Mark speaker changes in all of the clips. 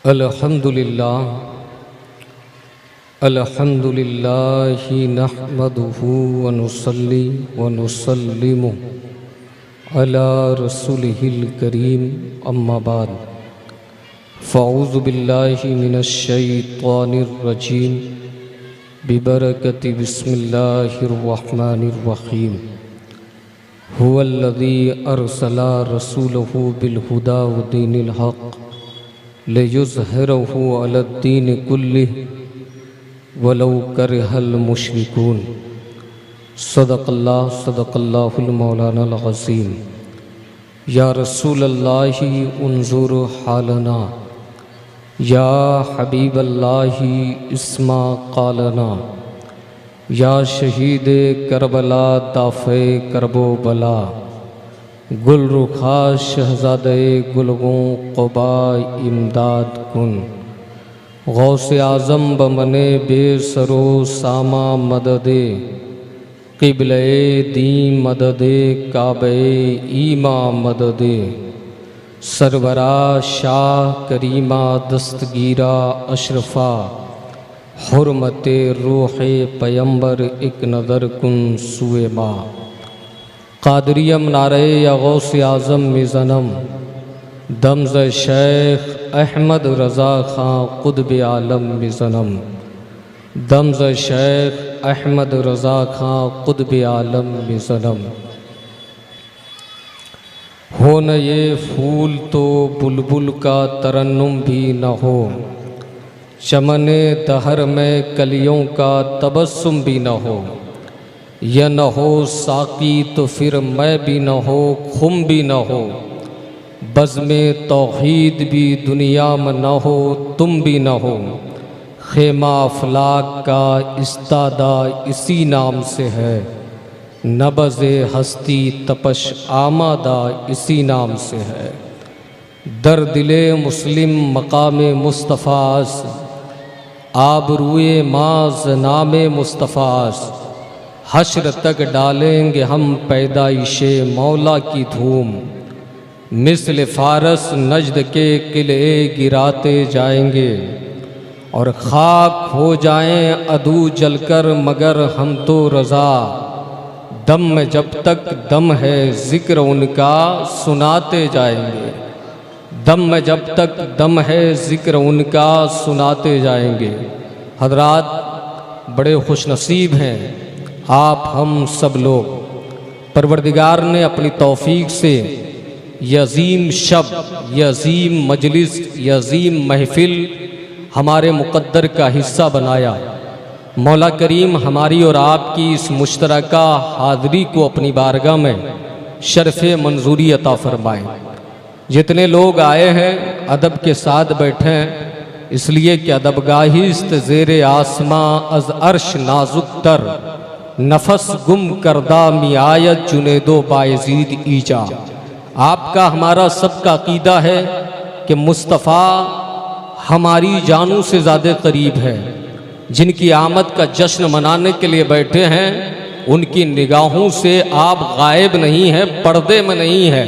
Speaker 1: अल्हम्दुलिल्लाहि नहमदुहु व नुसल्ली व नुसल्लिमु अला रसूलिहिल करीम अम्मा बाद फ़अऊज़ु बिल्लाहि मिनश शैतानिर रजीम बिबरकति बिस्मिल्लाहिर रहमानिर रहीम हुवल्लज़ी अरसला रसूलहु बिल हुदा व दीनिल हक़ लियुज़हिरहु अलद्दीन कुल्लिहि वलौ करिहल मुश्रिकून। सदक़ल्लाहुल मौलानाल अज़ीम। या रसूलल्लाहि उन्ज़ुर हालना, या हबीबल्लाहि इस्मा क़ालना, या शहीद करबला दाफ़े करबो बला, गुल रुखा शहज़ादे गुलगों क़ुबा इमदाद कुन। गौसे आज़म बमने बेसरो सामा मददे, क़िबले दी मददे काबे ईमा मददे, सरवरा शाह करीमा दस्तगीरा अशरफा, हुर्मते रूहे पैगंबर एक नज़र कुन सुए मा। क़ादरियम नारे या गौसे आज़म मिज़नम, दमज़ शेख अहमद रज़ा ख़ां क़ुत्ब आलम मिज़नम, दमज़ शेख अहमद रज़ा ख़ां क़ुत्ब आलम मिज़नम। हो न ये फूल तो बुलबुल का तरन्नुम भी न हो, चमने दहर में कलियों का तबस्सुम भी न हो। यह न हो साक़ी तो फिर मैं भी न हो, खुम भी न हो। बज़्म तौहीद भी दुनिया में न हो, तुम भी न हो। खेमा अफलाक का इस्तादा इसी नाम से है, नबज़े हस्ती तपश आमादा इसी नाम से है। दर दिले मुस्लिम मकामे मुस्तफ़ास, आबरूए माज़ नामे मुस्तफ़ास। हश्र तक डालेंगे हम पैदाइशे मौला की धूम, मिस्ल फ़ारस नजद के किले गिराते जाएंगे। और खाक हो जाएं अदू जलकर मगर हम तो रज़ा, दम में जब तक दम है ज़िक्र उनका सुनाते जाएंगे। दम में जब तक दम है ज़िक्र उनका सुनाते जाएंगे। हज़रात, बड़े खुशनसीब हैं आप हम सब लोग। परवरदिगार ने अपनी तौफ़ीक़ से ये अज़ीम शब, ये अज़ीम मजलिस, ये अज़ीम महफ़िल हमारे मुक़द्दर का हिस्सा बनाया। मौला करीम हमारी और आपकी इस मुश्तरका हाज़री को अपनी बारगाह में शर्फ़ मंजूरी अता फ़रमाएँ। जितने लोग आए हैं अदब के साथ बैठे हैं, इसलिए कि अदबगाहिस्त ज़ेरे आसमां अज़ अर्श नाजुक तर, नफस गुम करदा मियायत जुनेदो बायज़ीद ईजा। आपका हमारा सबका अक़ीदा है कि मुस्तफ़ा हमारी जानों से ज़्यादा करीब है। जिनकी आमद का जश्न मनाने के लिए बैठे हैं, उनकी निगाहों से आप गायब नहीं हैं, पर्दे में नहीं हैं,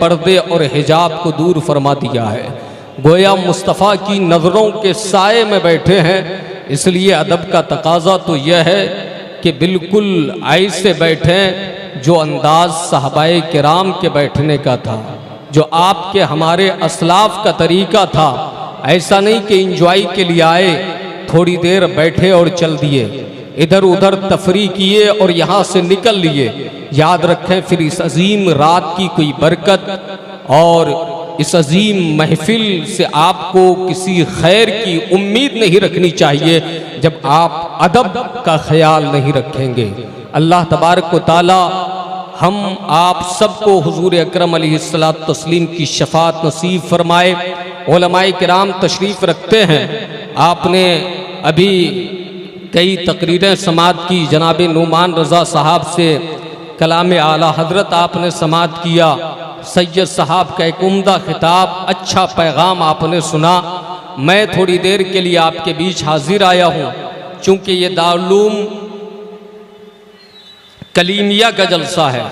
Speaker 1: पर्दे और हिजाब को दूर फरमा दिया है। गोया मुस्तफ़ा की नज़रों के साए में बैठे हैं। इसलिए अदब का तकाज़ा तो यह है कि बिल्कुल ऐसे बैठें जो अंदाज़ सहाबाए किराम के बैठने का था, जो आपके हमारे असलाफ का तरीका था। ऐसा नहीं कि इंजॉय के लिए आए, थोड़ी देर बैठे और चल दिए, इधर उधर तफरी किए और यहाँ से निकल लिए। याद रखें, फिर इस अजीम रात की कोई बरकत और इस अजीम महफिल से आपको किसी खैर की उम्मीद नहीं रखनी चाहिए जब आप अदब का ख्याल नहीं रखेंगे। अल्लाह तबारक व तआला हम आप सबको हुजूर अकरम अलैहिस्सलात तस्लीम की शफात नसीब फरमाए। उलमाए किराम तशरीफ़ रखते हैं। आपने अभी कई तकरीरें समात की। जनाब नुमान रज़ा साहब से कलाम आला हज़रत आपने समात किया। सैयद साहब का एक उम्दा खिताब, अच्छा पैगाम आपने सुना। मैं थोड़ी देर के लिए आपके बीच हाजिर आया हूँ, चूँकि ये दारुल उलूम कलीमिया का जलसा है।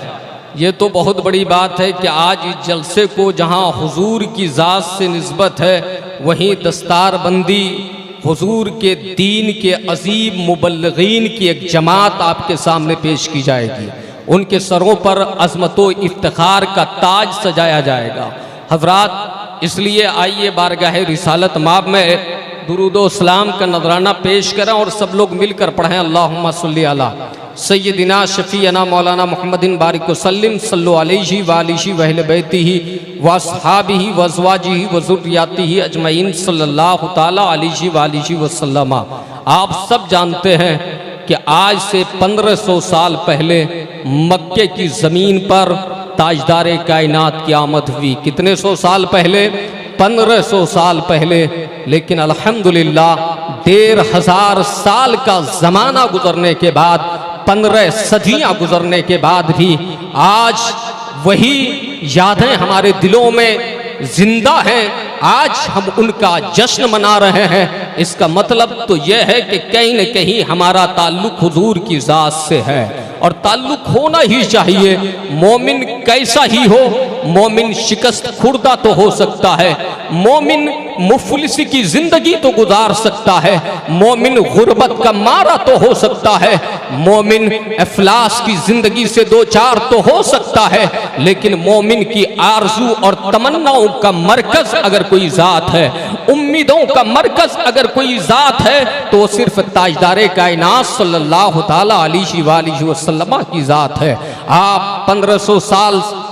Speaker 1: ये तो बहुत बड़ी बात है कि आज इस जलसे को जहाँ हुजूर की ज़ात से निस्बत है, वहीं दस्तारबंदी हुजूर के दीन के अजीब मुबल्लिगीन की एक जमात आपके सामने पेश की जाएगी। उनके सरों पर अज़मत व इफ्तिखार का ताज सजाया जाएगा। हज़रात, इसलिए आइए बारगाह रिसालत माब में दुरूदो सलाम का नजराना पेश करें और सब लोग मिलकर पढ़ें। अल्लाहुम्मा सल्ली अला सय्यदिना शफ़ीअना मौलाना मुहम्मदिन बारिक वसल्लिम सल्लु अलैहि व आलिहि व अहले बैतिहि व अस्हाबिहि व अज़वाजिहि व ज़ुर्रिय्यातिहि अजमईन सल्लल्लाहु तआला अलैहि व आलिहि वसल्लम। आप सब जानते हैं कि आज से 1500 साल पहले मक्के की ज़मीन पर ताजदार कायनात की आमद हुई। कितने सौ साल पहले? 1500 साल पहले। लेकिन अल्हम्दुलिल्लाह 1500 साल का ज़माना गुजरने के बाद, 15 सदियाँ गुजरने के बाद भी आज वही यादें हमारे दिलों में जिंदा हैं। आज हम उनका जश्न मना रहे हैं। इसका मतलब तो यह है कि कहीं न कहीं हमारा ताल्लुक हुजूर की ज़ात से है, और ताल्लुक होना ही चाहिए। मोमिन कैसा ही हो, मोमिन शिकस्त खुर्दा तो हो सकता है, मोमिन मुफलिसी की जिंदगी तो गुजार सकता है, मोमिन गुर्बत का मारा तो हो सकता है, मोमिन अफलास की जिंदगी से दो चार तो हो सकता है, लेकिन मोमिन की आरजू और तमन्नाओं का मरकज अगर कोई ज़ात है, उम्मीदों का मरकज अगर कोई ज़ात है, तो वो सिर्फ ताजदारे कायनात सल्लल्लाहु तआला अलैहि वसल्लम की ज़ात है। आप 1500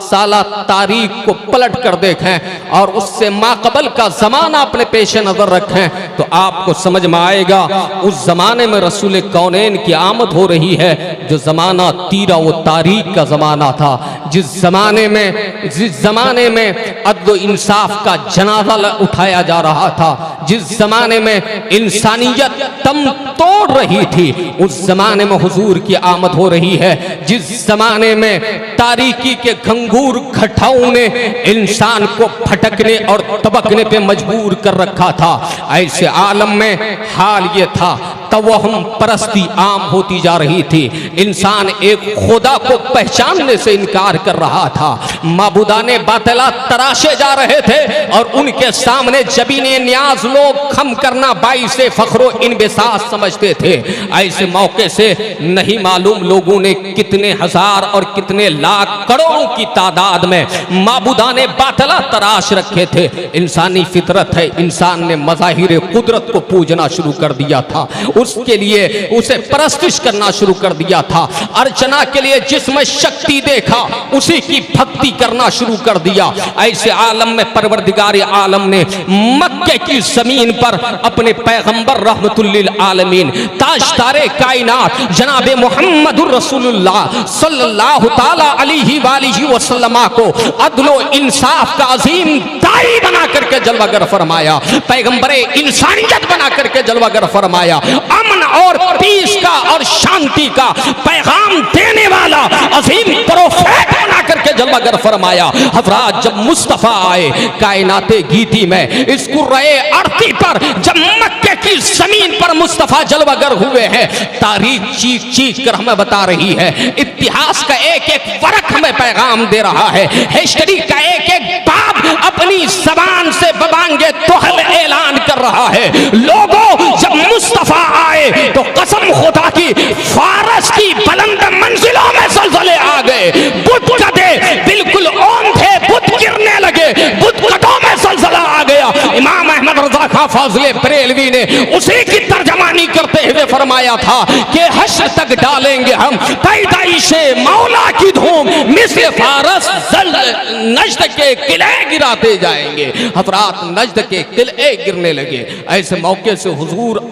Speaker 1: साला तारीख को पलट कर देखें और उससे माकबल का ज़माना अपने पेश नज़र रखें तो आपको समझ में आएगा उस ज़माने में रसूल कौनैन की आमद हो रही है, जो ज़माना तीरा व तारीख का ज़माना था, जिस ज़माने में अदल इंसाफ का जनाजा उठाया जा रहा था, जिस ज़माने में इंसानियत दम तोड़ रही थी, उस ज़माने में हुजूर की आमद हो रही है। जिस ज़माने में तारीकी के घंघूर घटाओं ने इंसान को भटकने और तबकने पे मजबूर कर रखा था, ऐसे आलम में हाल ये था, तवहम परस्ती आम होती जा रही थी। इंसान एक खुदा को पहचानने से इनकार कर रहा था, माबूदाने बातिला तराशे जा रहे थे और उनके सामने जबीने न्याज लोग खम करना बाइसे फख्रो इनबिसात समझते थे। ऐसे मौके से नहीं मालूम लोगों ने कितने हजार और कितने लाख करोड़ों की तादाद में माबूदाने बातिला तराश रखे थे। इंसानी फितरत है, इंसान ने मज़ाहिर कुदरत को पूजना शुरू कर दिया था, उसके लिए उसे परस्तिश करना शुरू कर दिया था, अर्चना के लिए जिसमें शक्ति देखा उसी की भक्ति करना शुरू कर दिया। ऐसे आलम में परवरदिगार आलम ने मक्के की जमीन पर अपने पैगंबर रहमतुल्लिल आलमीन ताजदारे कायनात जनाबे मुहम्मदुर रसूलुल्लाह सल्लल्लाहु ताला अलैहि वसल्लम को अदलो इंसाफ का अजीम दाई बना करके जलवागर फरमाया, पैगंबरे इंसानियत बना करके जलवागर फरमाया, अमन और पीस का और शांति का पैगाम देने वाला अजीम प्रोफेट बना करके जलवागर फरमाया। हज़रात, जब मुस्तफ़ा आए कायनाते गीती में इस कुर्रे अर्ती पर, जब मक्के की जमीन पर मुस्तफ़ा जलवागर हुए हैं, तारीख चीख चीख कर हमें बता रही है, इतिहास का एक एक वर्क हमें पैगाम दे रहा है, हिस्ट्री का एक एक बाब अपनी जबान से बबांगे तोहल ऐलान कर रहा है। लोगों, जब मुस्तफ़ा आए तो कसम खुदा की फारस की बुलंद मंजिलों में ज़लज़ले आ गए, बुत कदे बिल्कुल ओम थे, बुत गिरने लगे, बुत कदों में ज़लज़ला आ गया। इमाम अहमद रज़ा खां फाज़िले बरेलवी ने उसी की तर्जमानी करते हुए फरमाया था कि हश्र तक डालेंगे हम पैदाइशे मौला की धूम, मिस्र फारस नज्द के किले गिराते जाएंगे। हज़रात, नज्द के किले गिरने लगे। ऐसे मौके से हुजूर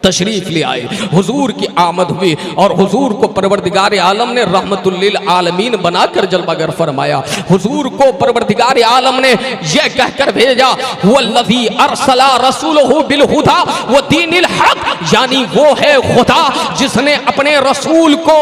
Speaker 1: तशरीफ ले आए, हुजूर की आमद हुई और हुजूर को परवरदिगार आलम ने रहमतुल्लिल आलमीन बनाकर जलवागर फरमाया। हुजूर को परवरदिगार आलम ने यह कहकर भेजा, वल्लज़ी अरसला रसूलहु बिल हुदा व दीनिल हक, यानी वो है खुदा जिसने अपने रसूल को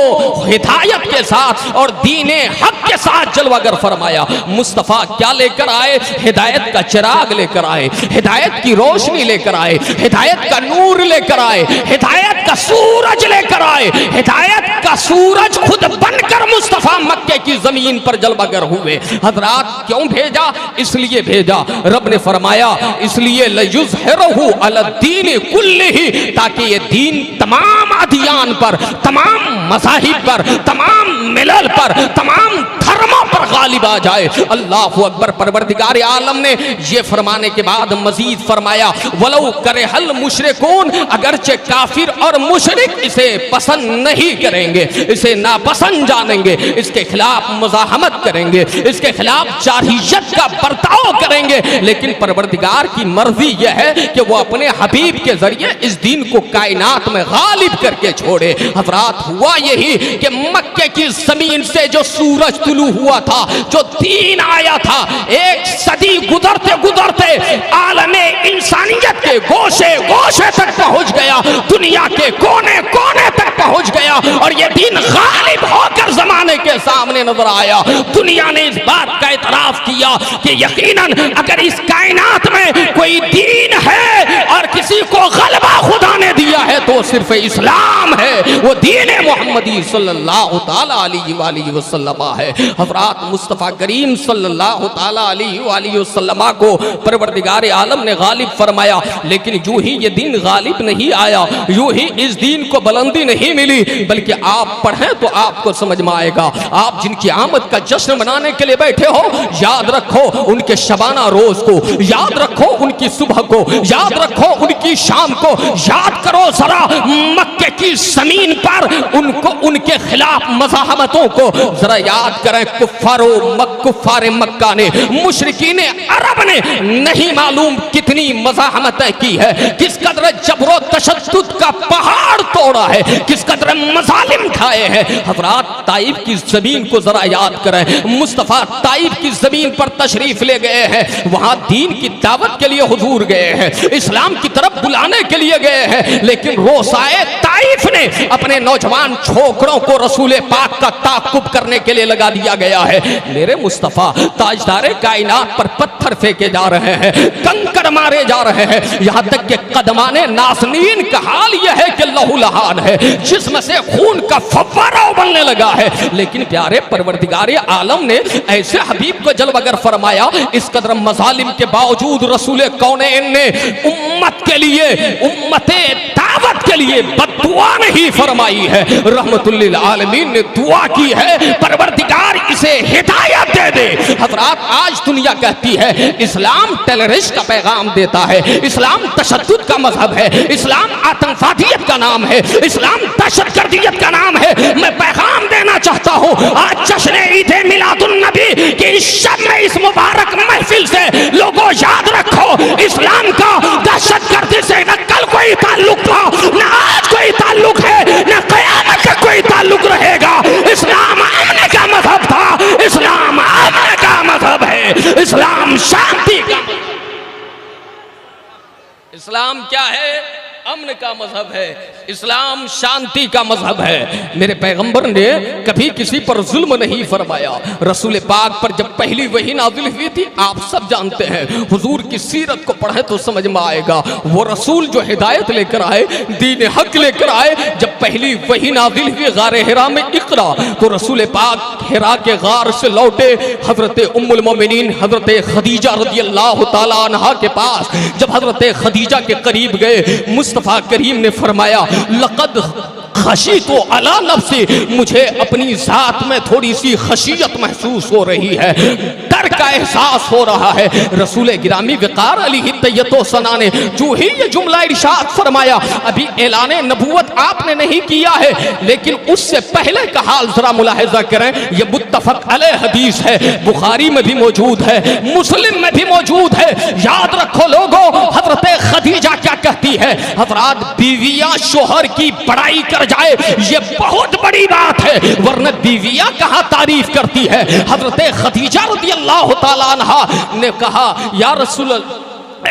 Speaker 1: हिदायत के साथ और दीने हक के साथ जलवागर फरमाया। मुस्तफ़ा क्या लेकर आए? हिदायत का चिराग लेकर आए, हिदायत की रोशनी लेकर आए, हिदायत का नूर लेकर आए, आए, हिदायत का सूरज लेकर आए। हिदायत का सूरज खुद बनकर मुस्तफा मक्के की जमीन पर जलवागर हुए। हजरात क्यों भेजा? इसलिए भेजा, रब ने फरमाया इसलिए लयुज़हिरहु अलद्दीन कुल्लिही, ताकि ये दीन तमाम अदियान पर, तमाम मज़ाहिब पर, तमाम मिलल पर, तमाम धर्मों पर गालिब आ जाए। अल्लाहु अकबर। परवरदिगार आलम ने ये फरमाने के बाद मजीद फरमाया वलौ करहल मुशरिकून, अगरचे काफिर और मुशरिक इसे पसंद नहीं करेंगे, इसे नापसंद जानेंगे, इसके खिलाफ मुज़ाहमत करेंगे, इसके खिलाफ जारहियत का बर्ताव करेंगे, लेकिन परवरदिगार की मर्जी यह है कि वो अपने हबीब के जरिए इस दीन को कायनात में गालिब करके छोड़े। हजरात हुआ यही कि मक्के की जमीन से जो सूरज तुलू हुआ था, जो दीन आया था, एक सदी गुजरते गुजरते आलमे इंसानियत के गोशे गोशे तक पहुंच गया, दुनिया के कोने कोने तक पहुंच गया, और ये दीन गालिब होकर जमाने के सामने नजर आया। दुनिया ने इस बात का इतराफ किया कि यकीनन अगर इस कायनात में कोई दीन है और किसी को गलबा खुदा ने दिया है तो सिर्फ इस्लाम है, वो दीन मोहम्मदी सल्लल्लाहु ताला अलैहि वसल्लम है। हज़रात मुस्तफ़ा करीम सल्लल्लाहु ताला अलैहि वसल्लम को परवरदिगार आलम ने गालिब फरमाया, लेकिन यूं ही ये दीन गालिब नहीं आया, यूं ही इस दीन को बुलंदी नहीं मिली, बल्कि आप पढ़ें तो आपको समझ में आएगा। आप जिनकी आमद का जश्न मनाने के लिए बैठे हो, याद रखो उनके शबाना रोज को, याद रखो उनकी सुबह को, याद रखो उनकी शाम को, याद करो जरा मक्के की जमीन पर उनको, उनके खिलाफ मज़ाहमतों को जरा याद करें। कुफ्फार मक्का ने, मुशरिकीन अरब ने नहीं मालूम कितनी मज़ाहमतें की है, किस कदर जबरो तशद्दुद का पहाड़ तोड़ा है, किस कदर मज़ालिम खाए हैं। हज़रात ताइफ की जमीन को जरा याद करें, मुस्तफ़ा ताइफ की जमीन पर तशरीफ ले गए हैं, वहां दीन की दावत के लिए हुजूर गए हैं, इस्लाम की तरफ बुलाने के लिए गए हैं, लेकिन रोसाए ताइफ ने अपने नौजवान छोकरों को रसूल पाक का ताक़ुब करने के लिए लगा दिया गया है। मेरे मुस्तफ़ा ताजदारे कायनात पर पत्थर फेंके जा रहे हैं, कंकड़ मारे जा रहे हैं, यहाँ तक कि कदमाने नासनीन का हाल यह है कि लहूलहान है, जिसमें से खून का फव्वारा उबलने लगा है। लेकिन प्यारे परवरदिगार आलम ने ऐसे हबीब को जलवगर फरमाया, इस कदर मज़ालिम के बावजूद रसूल कौनैन ने उम्मत के लिए, उम्मते दावत के लिए बद्दुआ नहीं फरमाई है, रहमतुल लिल आलमीन ने दुआ की है परवरदिगार इसे हिदायत दे दे। हज़रात आज दुनिया कहती है इस्लाम टेररिस्ट का पैगाम देता है, इस्लाम तशद्दुद का मजहब है, इस्लाम आतंकवादियत का नाम है, इस्लाम दहशतगर्दियत का नाम है। मैं पैगाम देना चाहता हूँ आज जश्न ईद मिलादुन नबी के इस शब में, इस मुबारक महफिल से लोगों याद रखो इस्लाम का दहशतगर्दी से न कल कोई ताल्लुक था, न आज कोई ताल्लुक है, न क़यामत का कोई ताल्लुक रहेगा। इस्लाम अमन का मजहब था, इस्लाम अमन का मजहब है, इस्लाम शांति का, इस्लाम क्या है? अमन का मजहब है, इस्लाम शांति का मजहब है। मेरे पैगंबर ने कभी किसी पर जुल्म नहीं फरमाया। रसूल पाक पर जब पहली वही नाजिल हुई थी, आप सब जानते हैं, हुजूर की सीरत को पढ़े तो समझ में आएगा। वो रसूल जो हिदायत लेकर आए, दीन हक लेकर आए, जब पहली वही नाजिल हुई गारे हिरा में इकरा, तो रसूल पाक हिरा के गार से लौटे, हजरत उम्मुल मोमिनीन हजरत खदीजा रज़ियल्लाहु ताला अन्हा के पास जब हजरत खदीजा के करीब गए, मुस्तफ़ा करीम ने फरमाया लक़द खशी तो अला नफ्सी, मुझे अपनी जात में थोड़ी सी खशियत महसूस हो रही है, डर का एहसास हो रहा है। रसूल गिरामी वक़ार अलैहि तय्यतो सना ने जो ही ये जुमला इरशाद फरमाया, अभी ऐलान नबूवत आपने नहीं किया है, लेकिन उससे पहले का हाल जरा मुलाहिजा करें। ये मुत्तफक अलैह हदीस है, बुखारी में भी मौजूद है, मुस्लिम में भी मौजूद है। याद रखो लोगों, हजरत खदीजा क्या कहती है? हजरात बीवियां शोहर की बड़ाई कर जाए ये बहुत बड़ी बात है, वरना बीवियां कहां तारीफ करती है। हजरत खदीजा रज़ियल्लाहु ताला अन्हा ने कहा या रसूल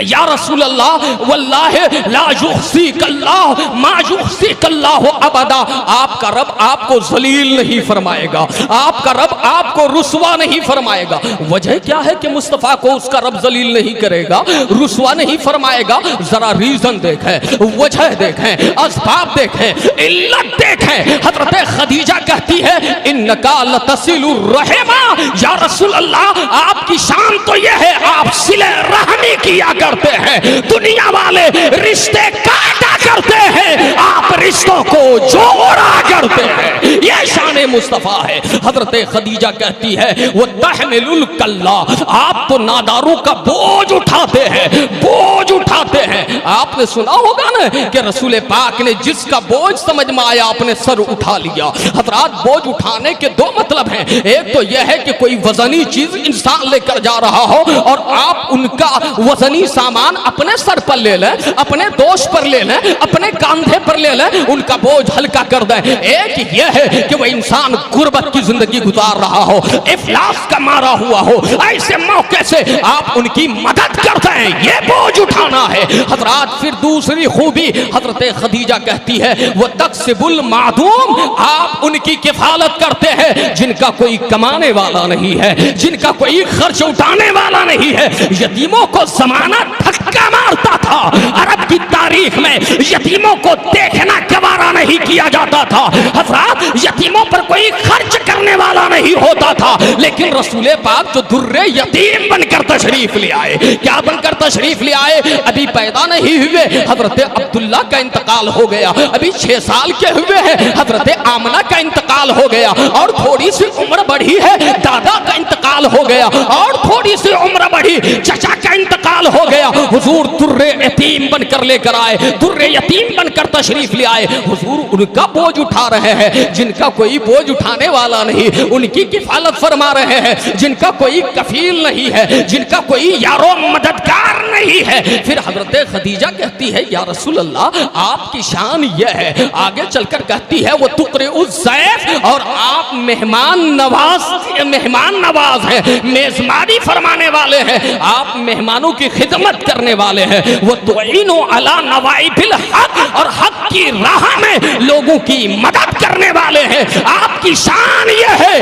Speaker 1: या रसूल अल्लाह वल्लाहि ला युहसीकल्लाह मा युहसीकल्लाह अबदा, आपका रब आपको जलील नहीं फरमाएगा, आपका रब आपको रुसवा नहीं फरमाएगा। वजह क्या है कि मुस्तफ़ा को उसका रब जलील नहीं करेगा, रुसवा नहीं फरमाएगा? जरा रीजन देखें, वजह देखें, असबाब देखें, इल्लत देखें। हजरत खदीजा कहती है इन्नका लतसिलुर रहमा, या रसूल अल्लाह आपकी शान तो यह है आप सिले रहमी किया करते हैं, दुनिया वाले रिश्ते काटा करते हैं, आप रिश्तों को जोड़ा करते हैं, यह शान मुस्तफा है। हजरत खदीजा कहती है वो तहमिलुल कल्ला, आप तो नादारों का बोझ उठाते हैं, बोझ उठाते हैं। आपने सुना होगा ना कि रसूल पाक ने जिसका बोझ समझ में आया अपने सर उठा लिया। हजरात बोझ उठाने के दो मतलब हैं, एक तो यह है कि कोई वजनी चीज इंसान लेकर जा रहा हो और आप उनका वजनी सामान अपने सर पर ले लें, अपने दोस्त पर ले लें, अपने कंधे पर ले लें, उनका बोझ हल्का कर दें। एक यह है कि वह इंसान गुर्बत की जिंदगी गुजार रहा हो, इफलास का मारा हुआ हो, ऐसे मौके से आप उनकी मदद करते हैं, यह बोझ उठाना है। हजरात फिर दूसरी खूबी हजरत खदीजा कहती है वो तक्सिबुल मादूम, आप उनकी किफालत करते हैं जिनका कोई कमाने वाला नहीं है, जिनका कोई खर्च उठाने वाला नहीं है। यतीमों को जमाना धक्का मारता था, अरब की तारीख में यतीमों को देखना गवारा नहीं किया जाता था। हजरात यतीमों पर कोई खर्च करने वाला नहीं होता था, लेकिन रसूल पाक जो दुर्रे यतीम बनकर तशरीफ ले आए, क्या बनकर तशरीफ ले आए? अभी पैदा नहीं हुए, हजरत अब्दुल्ला का इंतकाल हो गया, अभी 6 साल के हुए हैं, हजरत आमना का इंतकाल हो गया, और थोड़ी सी उम्र बढ़ी है, दादा का इंतकाल हो गया, और थोड़ी सी उम्र बढ़ी, चचा का इंतकाल हो गया। हुजूर दुर्रे यतीम बनकर लेकर आए, दुर्रे यतीम बनकर तशरीफ ले आए। हुजूर उनका बोझ उठा रहे हैं जिनका कोई बोझ उठाने वाला नहीं, उनकी किफालत फरमा रहे हैं जिनका कोई कफील नहीं है, जिनका कोई यारो मददगार नहीं है। फिर हजरत खदीजा कहती है या रसूल अल्लाह आपकी शान यह है, आगे चलकर कहती है वो तुकरे उस ज़ैफ, और आप मेहमान नवाज हैं, मेजबानी फरमाने वाले हैं, आप मेहमानों की खिदमत करने वाले हैं। वो तुइनु अला नवाइबिल हक, और हक की राह में लोगों की मदद करने वाले हैं। आपकी शान यह है,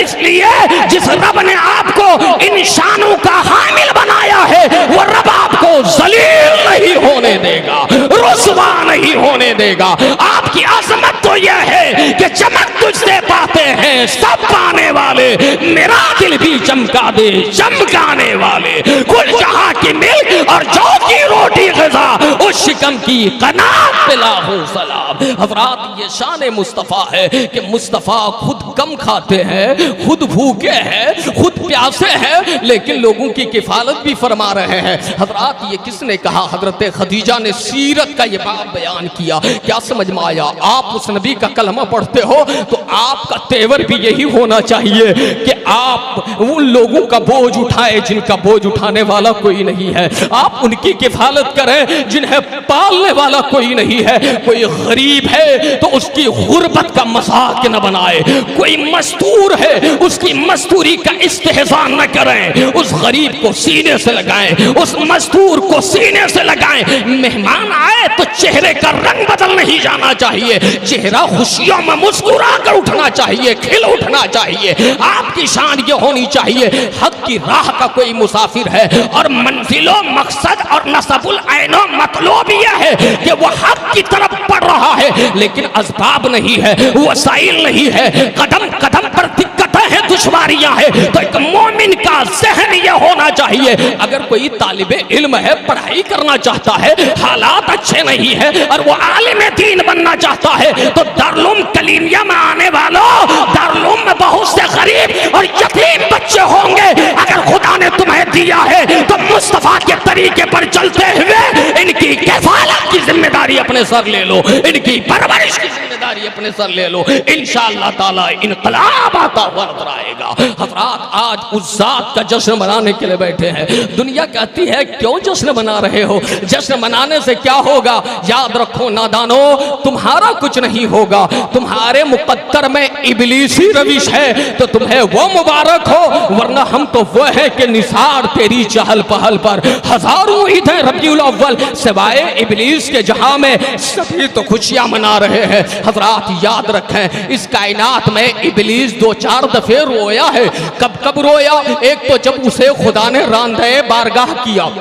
Speaker 1: इसलिए जिस रब ने आपको इन शानों का हामिल बनाया है वो रब आपको जलील नहीं होने देगा, रुसवा नहीं होने देगा। आपकी अजमत तो यह है कि चमक तुझसे पाते हैं सब पाने वाले, मेरा दिल भी चमका दे चमकाने वाले, कुल जहां की मिल्क और जौ की रोटी ग़िज़ा, उस शिकम की कनात पे लाहो सलाम। हज़रात ये शान मुस्तफ़ा है कि मुस्तफ़ा खुद कम खाते हैं, खुद भूखे हैं, खुद प्यासे हैं, लेकिन लोगों की किफालत भी फरमा रहे हैं। हज़रात ये किसने कहा? हज़रत खदीजा ने सीरत का ये बात बयान किया। क्या समझ में आया? आप उस नबी का कलमा पढ़ते हो तो आपका तेवर भी यही होना चाहिए कि आप उन लोगों का बोझ उठाए जिनका बोझ उठाने वाला कोई नहीं है, आप उनकी किफालत करें जिन्हें पालने वाला कोई नहीं है। कोई गरीब है तो उसकी गुर्बत का मजाक न बनाए, कोई मस्तूर है उसकी मस्तूरी का इस्तेहज़ा न करें, उस गरीब को सीने से लगाएं, उस मस्तूर को सीने से लगाएं। मेहमान आए तो चेहरे का रंग बदल नहीं जाना चाहिए, चेहरा खुशियों में मुस्कुरा कर उठना चाहिए, खिल उठना चाहिए। आपकी शान ये होनी चाहिए हक की राह का कोई मुसाफिर है और मंजिलो मकसद और नसबुल ऐनो मतलूब यह है कि वो हक की तरफ बढ़ रहा है, लेकिन असबाब नहीं है, वसाइल नहीं है, कदम कदम पर दिक्कतें हैं, दुश्वारियां हैं। तो एक मोमिन का ज़हन यह होना चाहिए, अगर कोई तालिबे इल्म है, पढ़ाई करना चाहता है, हालात अच्छे नहीं है और वो आलिम दीन बनना चाहता है, तो दारुल कलीमिया में आने वालों, दारुल में बहुत से गरीब और यतीम बच्चे होंगे। अगर खुदा ने तुम्हें दिया है तो मुस्तफा के तरीके पर चलते हुए इनकी किफालत की जिम्मेदारी अपने सर ले लो, इनकी परवरिश की जिम्मेदारी अपने सर ले लो। इंशाअल्लाह ताला इनकलाब आता हुआ नजर आएगा। आएगा। हज़रात आज उस ज़ात का जश्न मनाने के लिए बैठे हैं। दुनिया कहती है क्यों जश्न मना रहे हो, जश्न मनाने से क्या होगा? याद रखो नादानो, तुम्हारा कुछ नहीं होगा, तुम्हारे मुकद्दर में इब्लीसी रविश है तो तुम्हें वो मुबारक हो, वरना हम तो वो है कि निसार तेरी चहल पहल पर हजारों ईद है रबीउल अव्वल सिवाय इब्लीस के, जहां में सभी तो खुशियां मना रहे हैं। हजरात याद रखें, इस कायनात में इब्लीस 2-4 दफे रोया है। कब कब रोया? एक तो जब उसे खुदा ने रांदे बारगाह किया,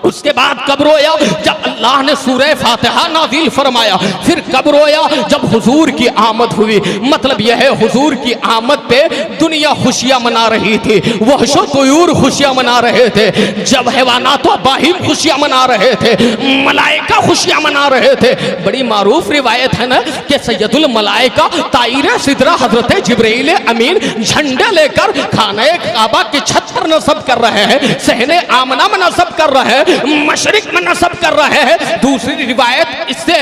Speaker 1: उसके बाद कब रोया? जब अल्लाह ने सूरह फातिहा नाज़िल फरमाया। फिर कब रोया? जब हुजूर की आमद हुई। मतलब यह है हुजूर की आमद पे दुनिया खुशियां मना रही थी, वहशो तुयूर खुशियां मना रहे थे, जब हैवानात व बाहिम खुशियां मना रहे थे, मलाइका खुशियां मना रहे थे। बड़ी मारूफ रिवायत है ना कि सैयदुल मलाइका ताईर सिदरा हजरत जिब्रील अमीन झंडे लेकर खाने काबा की छत पर नसब कर रहे हैं, सहने आमना में नसब कर रहे हैं, मशरिक में नसब कर रहे हैं। दूसरी रिवायत इससे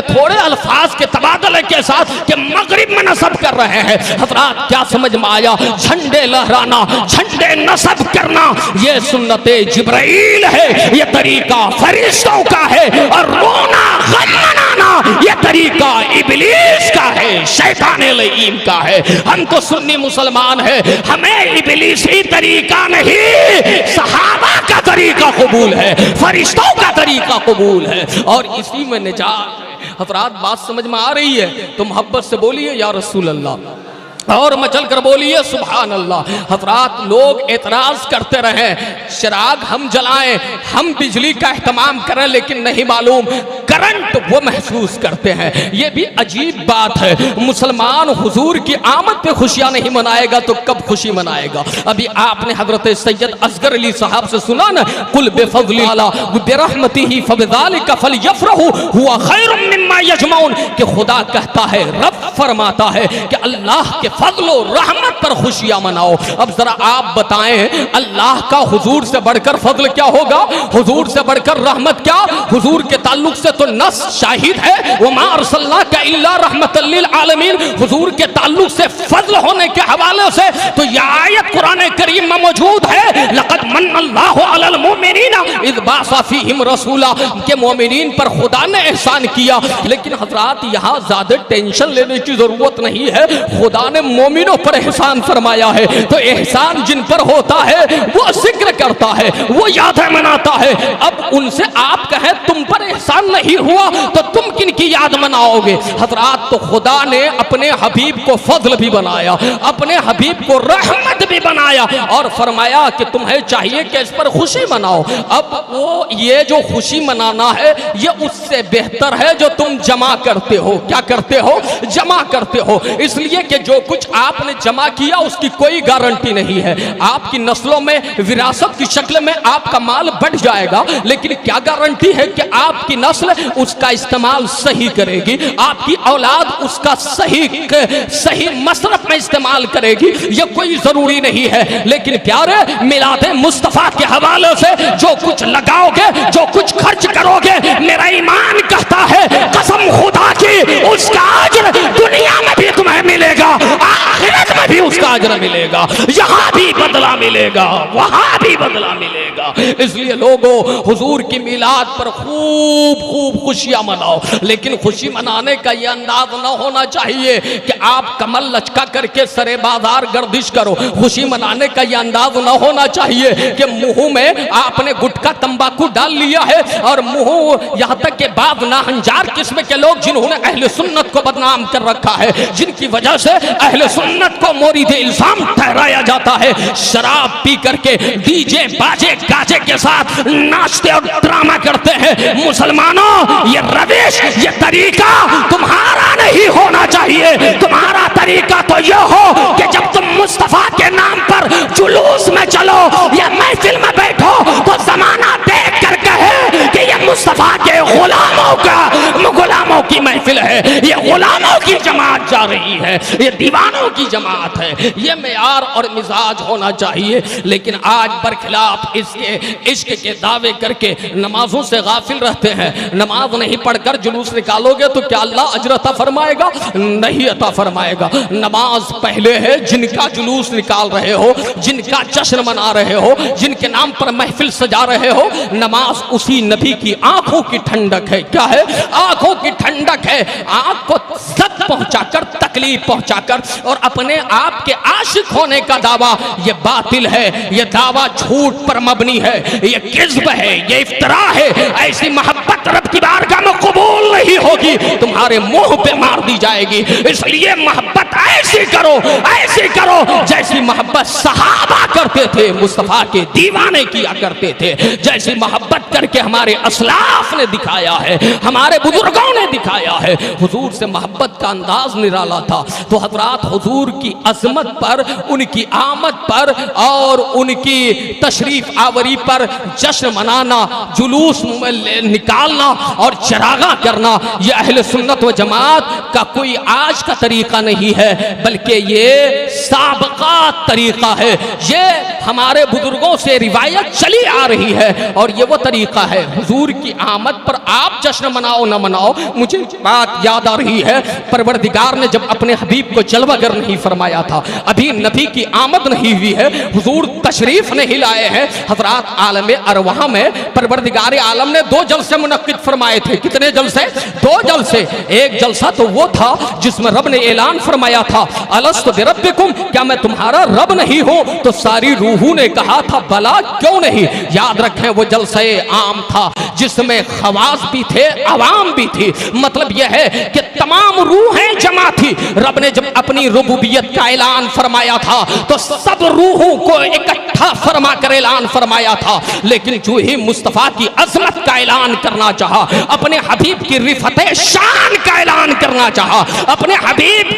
Speaker 1: थोड़े अल्फाज के तबादले के साथ कि मगरिब में नसब कर रहे हैं। हज़रात क्या समझ में आया? झंडे लहराना, झंडे नसब करना ये सुन्नते जिब्राइल है, ये तरीका फरिश्तों का है, और रोना गम मनाना ये तरीका इब्लीस का है, शैतान लईम का है। हम तो सुन्नी मुसलमान है, हमें इब्लीसी तरीका नहीं सहाबा का तरीका कबूल है, फरिश्तों का तरीका कबूल है, और इसी में निजात है। हज़रात बात समझ में आ रही है तो मोहब्बत से बोलिए या रसूल अल्लाह, और मचल कर बोलिए सुभान अल्लाह। हज़रात लोग एतराज करते रहे, चिराग हम जलाएं, हम बिजली का एहतमाम करें, लेकिन नहीं मालूम करंट वो महसूस करते हैं। ये भी अजीब बात है। मुसलमान हुजूर की आमद पे खुशियां नहीं मनाएगा तो कब खुशी मनाएगा? अभी आपने हजरत सैयद असगर अली साहब से सुना ना, कुल बेफज़्लि अला बिरहमतिही फबिज़ालिका फलयफ़रहू हुवा खैरुम मिम्मा यजमऊन, कि खुदा कहता है, रब फरमाता है कि अल्लाह के फज़्ल और रहमत पर खुशियां मनाओ। अब जरा आप बताएं, अल्लाह का हुजूर से बढ़कर फज़्ल क्या होगा? हुजूर से बढ़कर रहमत क्या? हुजूर के ताल्लुक से तो नस शाहिद है, वमा अरसलनाका इल्ला रहमतल लिल आलमीन। हुजूर के ताल्लुक से फज़्ल होने के हवाले से तो यह आयत कुरान करीम में मौजूद है, लक़द मन्नल्लाहु अलल मुमिनीना इज़ बअसा फ़ीहिम रसूला, के मोमिनीन पर खुदा ने एहसान किया। लेकिन हज़रात यहाँ ज्यादा टेंशन लेने की जरूरत नहीं है, खुदा ने मोमिनों पर एहसान फरमाया है, तो एहसान जिन पर होता है वो जिक्र करता है, वो यादें मनाता है। अब उनसे आप कहें तुम पर एहसान नहीं हुआ तो तुम किन की याद मनाओगे? हज़रात तो खुदा ने अपने हबीब को फज़ल भी बनाया, अपने हबीब को रहमत भी बनाया, और फरमाया कि तुम्हें चाहिए कि इस पर खुशी मनाओ। अब वो ये जो खुशी मनाना है ये उससे बेहतर है जो तुम जमा करते हो। क्या करते हो? जमा करते हो। इसलिए कि जो कुछ आपने जमा किया उसकी कोई गारंटी नहीं है। आपकी नस्लों में विरासत की शक्ल में आपका माल बढ़ जाएगा, लेकिन क्या गारंटी है कि आपकी नस्ल उसका इस्तेमाल सही करेगी, आपकी औलाद उसका सही मसरफ में इस्तेमाल करेगी? ये कोई जरूरी नहीं है। लेकिन प्यारे, मिलादे मुस्तफा के हवाले से जो कुछ लगाओगे, जो कुछ खर्च करोगे, मेरा ईमान कहता है कसम खुदा की, उसका अजर दुनिया में भी तुम्हें मिलेगा, आखिरत में भी उसका अजर मिलेगा, यहाँ भी बदला मिलेगा, वहां भी बदला मिलेगा। इसलिए लोगों, हुजूर की मिलाद पर खूब खूब खुशियां मनाओ, लेकिन खुशी मनाने का यह अंदाज न होना चाहिए कि आप कमल लचका करके सरे बाजार गर्दिश करो। खुशी मनाने का यह अंदाज न होना चाहिए कि मुंह में आपने गुटखा तंबाकू डाल लिया है, और मुंह यहाँ तक के बाद नाहंजार किस्म के लोग जिन्होंने अहले सुन्नत को बदनाम कर रखा है, जिनकी वजह से अहले सुन्नत को मोरीद इल्जाम ठहराया जाता है, शराब पी करके डीजे बाजे गाजे के साथ नाचते और ड्रामा करते हैं। मुसलमानों, ये रविश, ये तरीका तुम्हारा नहीं होना चाहिए। तुम्हारा तरीका तो ये हो कि जब तुम मुस्तफा के नाम पर जुलूस में चलो या महफिल में बैठो तो जमाना देख कर कहे कि ये मुस्तफा के गुलामों की महफिल है।
Speaker 2: है, ये गुलामों की जमात जा रही है, ये दीवानों की जमात है। ये मेयार और मिजाज होना चाहिए। लेकिन आज बरखिलाफ इसके इश्क के दावे करके नमाजों से गाफिल रहते हैं। नमाज नहीं पढ़कर जुलूस निकालोगे तो क्या अल्लाह अजर अता फरमाएगा? नहीं अता फरमाएगा। नमाज पहले है। जिनका जुलूस निकाल रहे हो, जिनका जश्न मना रहे हो, जिनके नाम पर महफिल सजा रहे हो, नमाज उसी नबी की आंखों की ठंडक है। क्या है? आंखों की ठंडक है। आंख को सद पहुंचाकर, तकलीफ पहुंचाकर और अपने आप के आशिक होने का दावा ये बातिल है। ये दावा झूठ पर मबनी है, ये किज़्ब है, ये इफ्तरा है। ऐसी मोहब्बत रब की बारगाह में कबूल नहीं होगी, तुम्हारे मुंह पे मार दी जाएगी। इसलिए मोहब्बत ऐसी करो जैसी मोहब्बत सहाबा करते थे, मुस्तफा के दीवाने किया करते थे। जैसी मोहब्बत करके हमारे असलाफ ने दिखाया है, हमारे बुजुर्गों ने दिखाया है। हुजूर से मोहब्बत का अंदाज निराला था। तो हजरात, हुजूर की अजमत पर, उनकी आमद पर और उनकी तशरीफ आवरी पर जश्न मनाना, जुलूस निकालना और चरागा करना, यह अहले सुन्नत व जमात का कोई आज का तरीका नहीं है, बल्कि ये साबका तरीका है। ये हमारे बुजुर्गों से रिवायत चली आ रही है और ये वो तरीका है। हुजूर की आमद पर आप जश्न मनाओ न मनाओ, मुझे बात याद आ रही है, परवरदिगार ने जब अपने हबीब को जलवागर नहीं फरमाया था, अभी नबी की आमद नहीं हुई है, हुजूर तशरीफ नहीं लाए हैं, हजरात आलम अरवाह में परवरदिगार आलम ने 2 जलसे मुनक्किद फरमाए थे। कितने जलसे? 2 जलसे। एक जलसा तो वो था जिसमें रब ने ऐलान फरमाया था, अलस्तु बिरब्बिकुम, क्या मैं तुम्हारा रब नहीं हूं? तो सारी रूहों ने कहा था बला, क्यों नहीं। याद रखें, वो जलसे आम था जिसमें खवास भी थे, अवाम भी थी। मतलब यह है कि तमाम रूहें जमा थी। रब ने जब अपनी रुबूबियत का ऐलान फरमाया था तो सब रूहों को इकट्ठा फरमा कर ऐलान फरमाया था। लेकिन जो ही मुस्तफा की अजमत का ऐलान करना चाहा, अपने हबीब की रिफते शान का ऐलान करना चाहा, अपने हबीब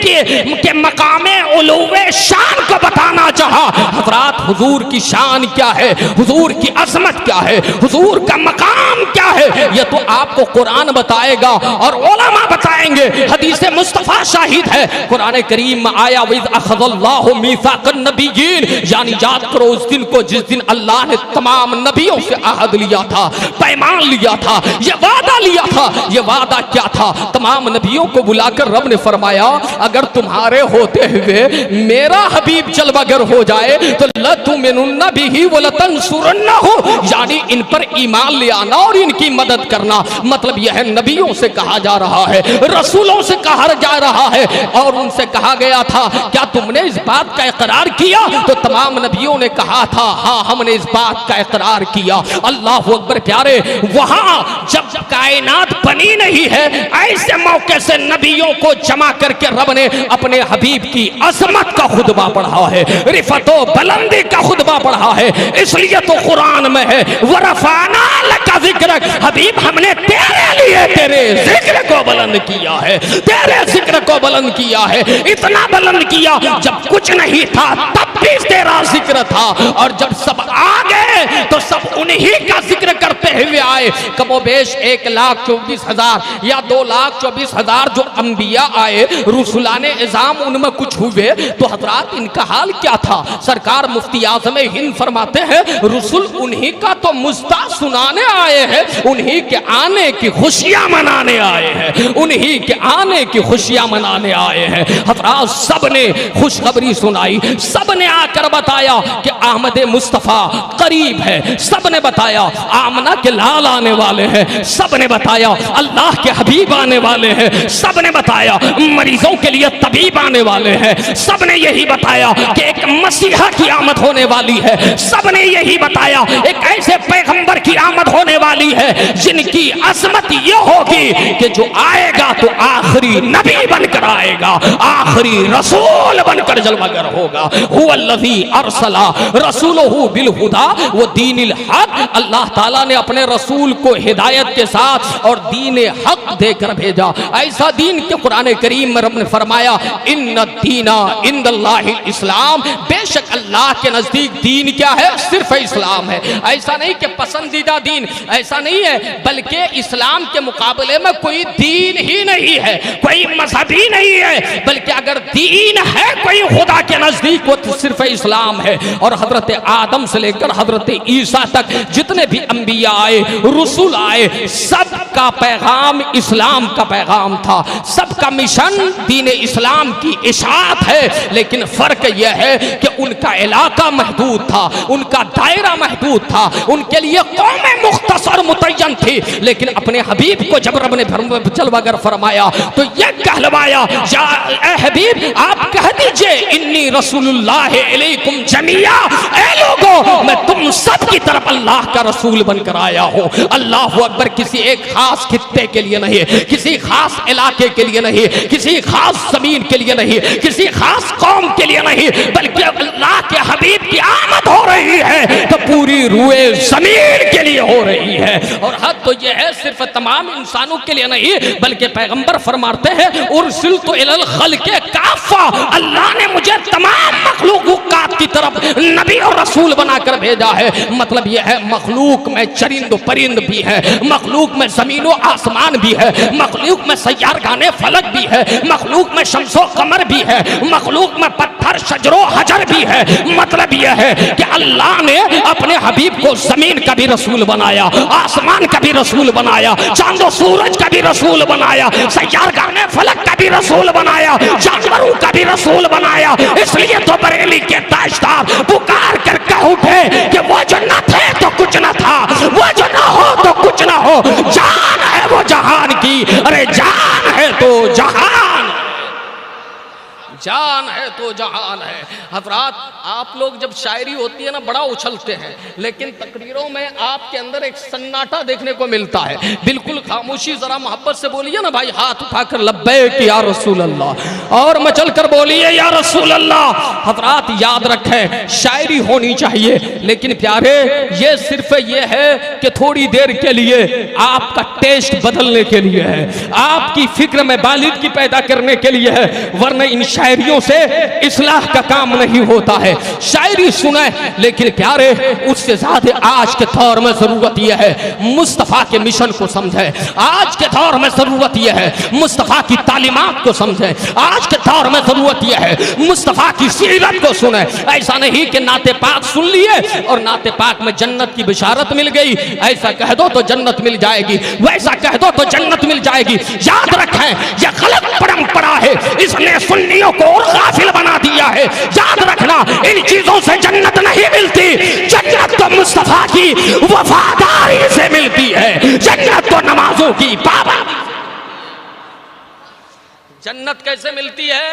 Speaker 2: के मकामे उलूवे शान को बताना चाहा, हजरात हुजूर की शान क्या है, हुजूर की अजमत क्या है, हुजूर का मकाम क्या है, यह तो आपको कुरान बताएगा और उलमा बताएंगे। हदीस मुस्तफा शाहिद है। कुरान करीम में आया, विज़ अख़ज़ल्लाहु मीसाक़न नबिय्यीन, यानी याद करो उस दिन को जिस दिन अल्लाह ने तमाम नबियों से अहद लिया था, पैमान लिया था, यह वादा लिया था। यह वादा क्या था? तमाम नबियों को बुलाकर रब ने फरमाया, अगर तुम्हारे होते हुए मेरा हबीब जलवागर हो जाए तो लतुमिनुन्ना बिही व लतंसुरुन्नहु, यानी इन पर ईमान ले आना और इनकी मदद करना। मतलब यह नबियों से कहा जा रहा है, रसूलों से कहा जा रहा है। और उनसे कहा गया था, क्या तुमने इस बात का इकरार किया? तो तमाम नबियों ने कहा था, हाँ हमने इस बात का इकरार किया। अल्लाह अकबर प्यारे, वहां जब कायनात बनी नहीं है, ऐसे मौके से नबियों को जमा करके रब ने अपने हबीब की अजमत का खुतबा पढ़ा है, रिफतो बुलंदी का खुतबा पढ़ा है। इसलिए तो कुरान में है, वरफाना लका ज़िक्रक, हबीब हमने तेरे लिए तेरे जिक्र को बुलंद किया है, तेरे जिक्र को बुलंद किया है। इतना बुलंद किया, जब कुछ नहीं था तब भी तेरा जिक्र था, और जब सब आ गए तो सब उन्हीं का जिक्र करते हुए आए। कमोबेश 1,24,000 या 2,24,000 जो अंबिया आए, रुसुलाने इज़ाम उनमें कुछ हुए, तो हजरात इनका हाल क्या था? सरकार मुफ्ती आज़म हिंद फरमाते हैं, रुसुल उन्हीं का तो मुस्ता सुनाने आए हैं, उन्हीं के आने की खुशियां मनाने आए हैं, उन्हीं के आने की खुशियां मनाने आए हैं। हजरात सबने खुशखबरी सुनाई, सबने आकर बताया कि अहमद मुस्तफ़ा करीब है, सबने बताया आमना के लाल आने वाले हैं, सबने बताया अल्लाह के हबीब आने वाले हैं, सबने बताया मरीजों के लिए तबीब आने वाले हैं, सबने यही बताया कि एक मसीहा की आमद होने वाली है, सबने यही बताया एक ऐसे पैगंबर की आमद होने वाली है जिनकी अजमत ये होगी कि जो आएगा तो आखिरी नबी बनकर आएगा, आखिरी रसूल बनकर जलवागर होगा। हुवल्लज़ी अरसला रसूलहु बिल हुदा व दीनिल हक, अल्लाह ताला ने अपने रसूल को हिदायत के साथ और दीन हक देकर भेजा। ऐसा दीन के कुरान करीम में रब ने फरमाया, इन्ना दीना इंदल्लाहिल इस्लाम, बेशक अल्लाह के नजदीक दीन क्या है? सिर्फ इस्लाम है। ऐसा नहीं कि पसंद पसंदीदा दीन, ऐसा नहीं है, बल्कि इस्लाम के मुकाबले में कोई दीन ही नहीं है, कोई मजहब ही नहीं है, बल्कि अगर दीन है कोई खुदा के नजदीक वो तो सिर्फ इस्लाम है। और हजरत आदम से लेकर हजरत ईसा तक जितने भी अंबिया आए, रसूल आए, सबका पैगाम इस्लाम का पैगाम था, सबका मिशन दीन इस्लाम की इशाअत है। लेकिन फर्क यह है कि उनका इलाका महदूद था, उनका दायरा महदूद था, उनके लिए कौमें मुख्तसर मुतय्यन थी। लेकिन अपने हबीब को जब रब ने जलवागर फरमाया तो यह कहलवाया, या ए हबीब आप कह दीजिए इन्नी रसूलुल्लाह अलैकुम जमिया, ए लोगों मैं तुम सब की तरफ अल्लाह का रसूल बनकर आया हूँ। अल्लाह अकबर, किसी एक खास खित्ते के लिए नहीं, किसी खास इलाके के लिए नहीं, किसी खास जमीन के लिए नहीं, किसी खास कौम के लिए नहीं, बल्कि अल्लाह के हबीब की आमद हो रही है तो पूरी रूए जमीन के लिए हो रही है। और हद तो यह है सिर्फ तमाम इंसानों के लिए नहीं, बल्कि पैगंबर फरमाते हैं उर्सिलतु इलल खल्क़ि काफ़ा, अल्लाह ने मुझे तमाम मखलूक़ात की तरफ नबी और रसूल बनाकर भेजा है। मतलब यह है मखलूक में चरिंद परिंद भी है, मखलूक में जमीन आसमान भी है, मखलूक में सैयारगाने फलक भी है, मखलूक में शम्सो कमर भी है, मखलूक में पत्थर शजरो हजर भी है। मतलब यह है कि अल्लाह ने अपने हबीब को जमीन का भी रसूल बनाया, आसमान का भी रसूल बनाया, चांदो सूरज का भी रसूल बनाया, सैयारगाने फलक का भी रसूल बनाया, जानवरों का भी रसूल बनाया। इसलिए तो बरेली के ताजदार पुकार कर कह उठे कि वो जो न थे तो कुछ न था, वो जो न हो तो कुछ न हो, जान है वो जहान की, अरे जान है तो जहान, जान है तो जहान है। हजरात, आप लोग जब शायरी होती है ना बड़ा उछलते हैं, लेकिन तकरीरों में आपके अंदर एक सन्नाटा देखने को मिलता है। बिल्कुल खामोशी, जरा मोहब्बत से बोलिए ना भाई, हाथ उठाकर लब्बैक या रसूल अल्लाह, और मचल कर बोलिए या रसूल अल्लाह। हजरात याद रखें, शायरी होनी चाहिए, लेकिन प्यारे ये सिर्फ ये है कि थोड़ी देर के लिए आपका टेस्ट बदलने के लिए है, आपकी फिक्र में बालिदगी पैदा करने के लिए है, वरना इन शायरियों से इस्लाह का काम नहीं होता है। शायरी सुने, लेकिन प्यारे उससे ज्यादा आज के दौर में जरूरत यह है मुस्तफा के मिशन को समझे। आज के दौर में जरूरत यह है मुस्तफा की तालीमात को समझे। आज के दौर में जरूरत यह है मुस्तफा की सीरत को सुने। ऐसा नहीं कि नाते पाक सुन लिए और नाते पाक में जन्नत की बिशारत मिल गई, ऐसा कह दो तो जन्नत मिल जाएगी, वैसा कह दो तो जन्नत मिल जाएगी। याद रखें, यह गलत परंपरा है, इसने सुन्नियों को और गाफिल बना दिया है। याद रखना, इन चीजों से जन्नत नहीं मिलती, जन्नत तो मुस्तफा की वफादारी से मिलती है, जन्नत तो नमाजों की पाबंदी। जन्नत कैसे मिलती है?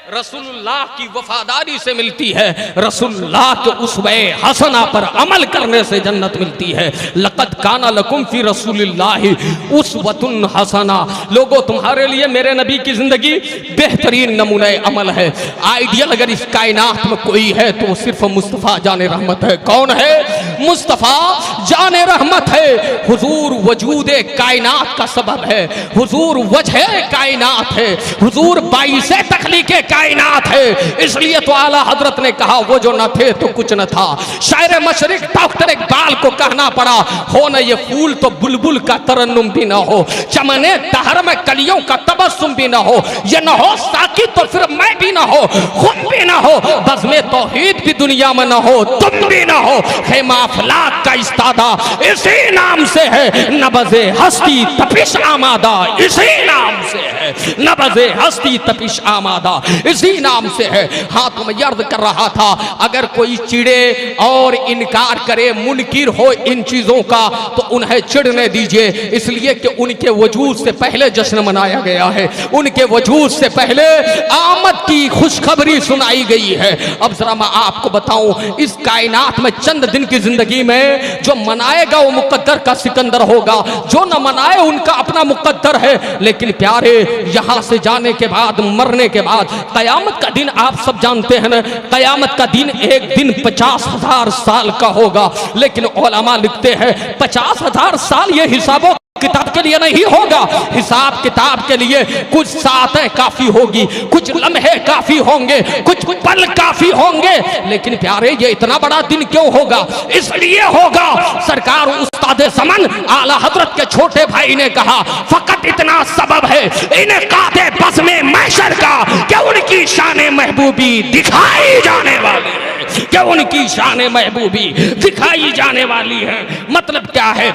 Speaker 2: रसूलुल्लाह की वफादारी से मिलती है, रसूलुल्लाह के उसवे हसना पर अमल करने से जन्नत मिलती है। लक़द काना लकुम फी रसूलिल्लाहि उस्वतुन हसना। लोगों, तुम्हारे लिए मेरे नबी की जिंदगी बेहतरीन नमूने अमल है। आइडियल अगर इस कायनात में कोई है तो सिर्फ मुस्तफ़ा जाने रहमत है। कौन है? मुस्तफ़ा जाने रहमत है। हुजूर वजूदे कायनात का सबब है, हुजूर वजह कायनात है, हुजूर बाइसे तख्लीक़े कायनात है। इसलिए तो आला हजरत ने कहा वो जो न थे तो कुछ न था। शायर मशरिक डॉक्टर इकबाल को कहना पड़ा, हो न ये फूल तो बुलबुल का तरन्नुम भी न हो, चमने दहर में कलियों का तबस्सुम भी न हो, ये न हो साकी तो फिर मैं भी न हो, खुद भी न हो, बस में तौहीद भी दुनिया में न हो, तुम भी न हो। खेमा अफलाक का इस्तादा इसी नाम से है, नबज़े हस्ती तपिश आमादा इसी नाम से है, नबज़े हस्ती तपिश आमादा इसी नाम से है। हाँ, तो मैं अर्ज कर रहा था, अगर कोई चिड़े और इनकार करे, मुनकिर हो इन चीजों का, तो उन्हें चिढ़ने दीजिए, इसलिए कि उनके वजूद से पहले जश्न मनाया गया है, उनके वजूद से पहले आमद की खुशखबरी सुनाई गई है। अब जरा मैं आपको बताऊं, इस कायनात में चंद दिन की जिंदगी में जो मनाएगा वो मुकद्दर का सिकंदर होगा, जो न मनाए उनका अपना मुकद्दर है। लेकिन प्यारे, यहां से जाने के बाद, मरने के बाद कयामत का दिन आप सब जानते हैं ना, कयामत का दिन एक दिन 50,000 साल का होगा। लेकिन उलमा लिखते हैं 50,000 साल ये हिसाबो किताब के लिए नहीं होगा। हिसाब किताब के लिए कुछ सातें काफी होगी, कुछ लम्हे काफी होंगे, कुछ पल काफी होंगे। लेकिन प्यारे ये इतना बड़ा दिन क्यों होगा? इसलिए होगा, सरकार उस्ताद ज़मान आला हजरत के छोटे भाई ने कहा फकत इतना सबब है इन्हें काते बस में महशर का कि उनकी शान महबूबी दिखाई जाने वाली है, कि उनकी शान महबूबी दिखाई जाने वाली है। मतलब क्या है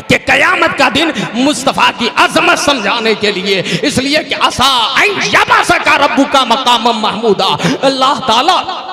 Speaker 2: कि कयामत का दिन मुस्तफा की अजमत समझाने के लिए, इसलिए कि असा यबसा का रब्बु का मकाम महमूदा, अल्लाह ताला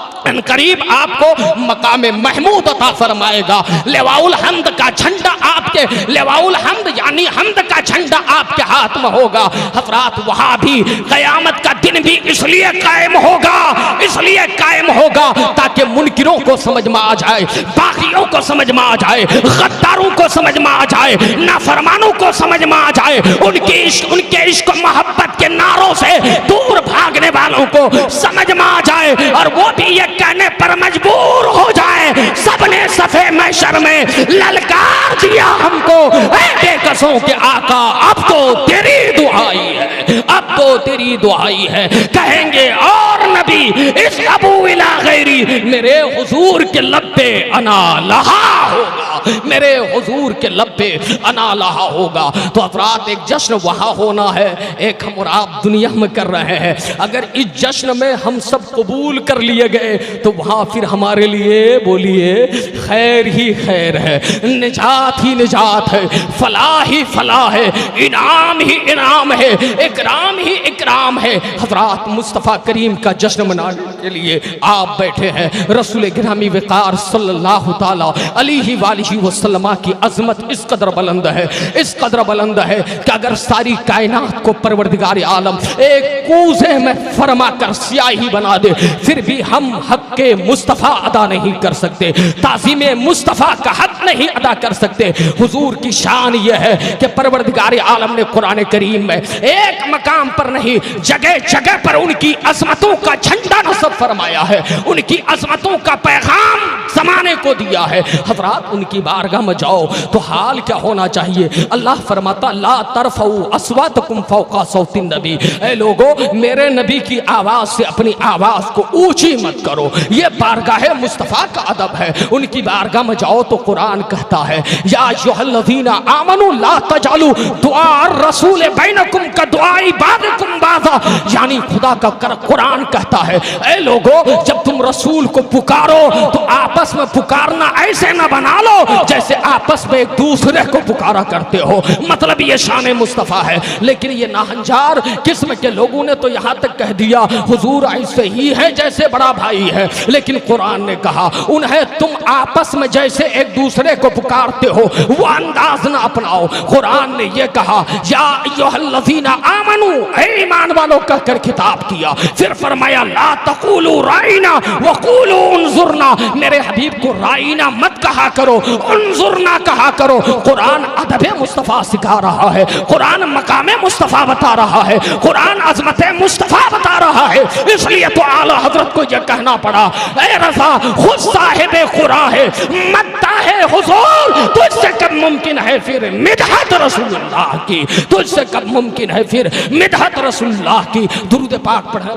Speaker 2: करीब आपको मकाम महमूद अता फरमाएगा। लेवाउल हम्द का झंडा आपके, लेवाउल हम्द यानी हम्द का झंडा आपके हाथ में होगा। हजरात वहां भी कयामत का दिन भी इसलिए कायम होगा, इसलिए कायम होगा ताकि मुनकिरों को समझ में आ जाए, बागियों को समझ में आ जाए, गद्दारों को समझ में आ जाए, नाफरमानों को समझ में आ जाए, उनके इश्क मोहब्बत के नारों से दूर भागने वालों को समझ में आ जाए, और वो भी ये कहने पर मजबूर हो जाए सबने सफे महशर में ललकार दिया हमको, बेकसों के आका अब तो तेरी दुआई है, अब तो तेरी दुआई है। कहेंगे और नबी इस अबू इला गैरी, मेरे हुजूर के लब पे अना लहा होगा, मेरे हुजूर के लब पे अना लहा होगा। तो अफरात एक जश्न वहां होना है, एक हम और आप दुनिया में कर रहे हैं। अगर इस जश्न में हम सब कबूल कर लिए गए तो वहां फिर हमारे लिए बोलिए खैर ही खैर है, निजात ही निजात है, फलाह ही फलाह है, इनाम ही इनाम है, इकराम ही इकराम है। हजरात मुस्तफ़ा करीम का जश्न मनाने के लिए आप बैठे हैं। रसूल गिरामी वक़ार सल्लल्लाहु ताला अलैहि वसल्लम की अजमत इस कदर बुलंद है, इस कदर बुलंद है कि अगर सारी कायनात को परवरदिगार आलम एक कूजे में फरमा कर स्याही बना दे, फिर भी हम हक के मुस्तफ़ा अदा नहीं कर सकते, ताज़ीमे मुस्तफ़ा का हक नहीं अदा कर सकते। हुजूर की शान यह है कि परवरदिगार आलम ने कुरान करीम में एक मकाम पर नहीं, जगह जगह पर उनकी अज़मतों का झंडा नस्ब फरमाया है, उनकी अज़मतों का पैगाम ज़माने को दिया है। हज़रात उनकी बारगाह में जाओ तो हाल क्या होना चाहिए? अल्लाह फरमाता ला तरफ़ऊ अस्वातकुम फ़ौक़ा सौतिन नबी, ऐ लोगो मेरे नबी की आवाज से अपनी आवाज को ऊंची मत करो, ये बारगाह मुस्तफ़ा का अदब है। उनकी बारगाह में जाओ तो कुरान कहता है या अय्युहल्लज़ीना आमनू ला तजअलू दुआ रसूल बैनकुम का दुआई बादकुम बादा, यानी खुदा का कुरान कहता है ऐ लोगो जब तुम रसूल को पुकारो तो आपस में पुकारना ऐसे ना बना लो जैसे आपस में एक दूसरे को पुकारा करते हो। मतलब ये शान मुस्तफ़ा है। लेकिन ये नाहंजार किस्म के लोगों ने तो यहाँ तक कह दिया हुजूर ऐसे ही है जैसे बड़ा भाई है, लेकिन कुरान ने कहा उन्हें तुम आपस में जैसे एक दूसरे को पुकारते हो वो अंदाज ना अपनाओ। कुरान ने यह कहा या अय्युहल्लज़ीना आमनू, ऐ ईमान वालों कहकर खिताब किया, फिर फरमाया ला तक़ूलू राइना वक़ूलू उन्ज़ुरना, मेरे हबीब को राइना मत कहा करो, उन्ज़ुरना कहा करो। कुरान अदब मुस्तफ़ा सिखा रहा है, कुरान मकाम मुस्तफ़ा बता रहा है, कुरान अज़मत मुस्तफ़ा बता रहा है। इसलिए तो आला हजरत को यह कहना पड़ा ऐ रज़ा खुद साहिब खुरा है, मत्ता है हुजूर, तुझसे कब मुमकिन है फिर मिदहत रसूलुल्लाह की, तुझसे कब मुमकिन है फिर मिदहत रसूलुल्लाह की। दुरूद पाक पढ़ा,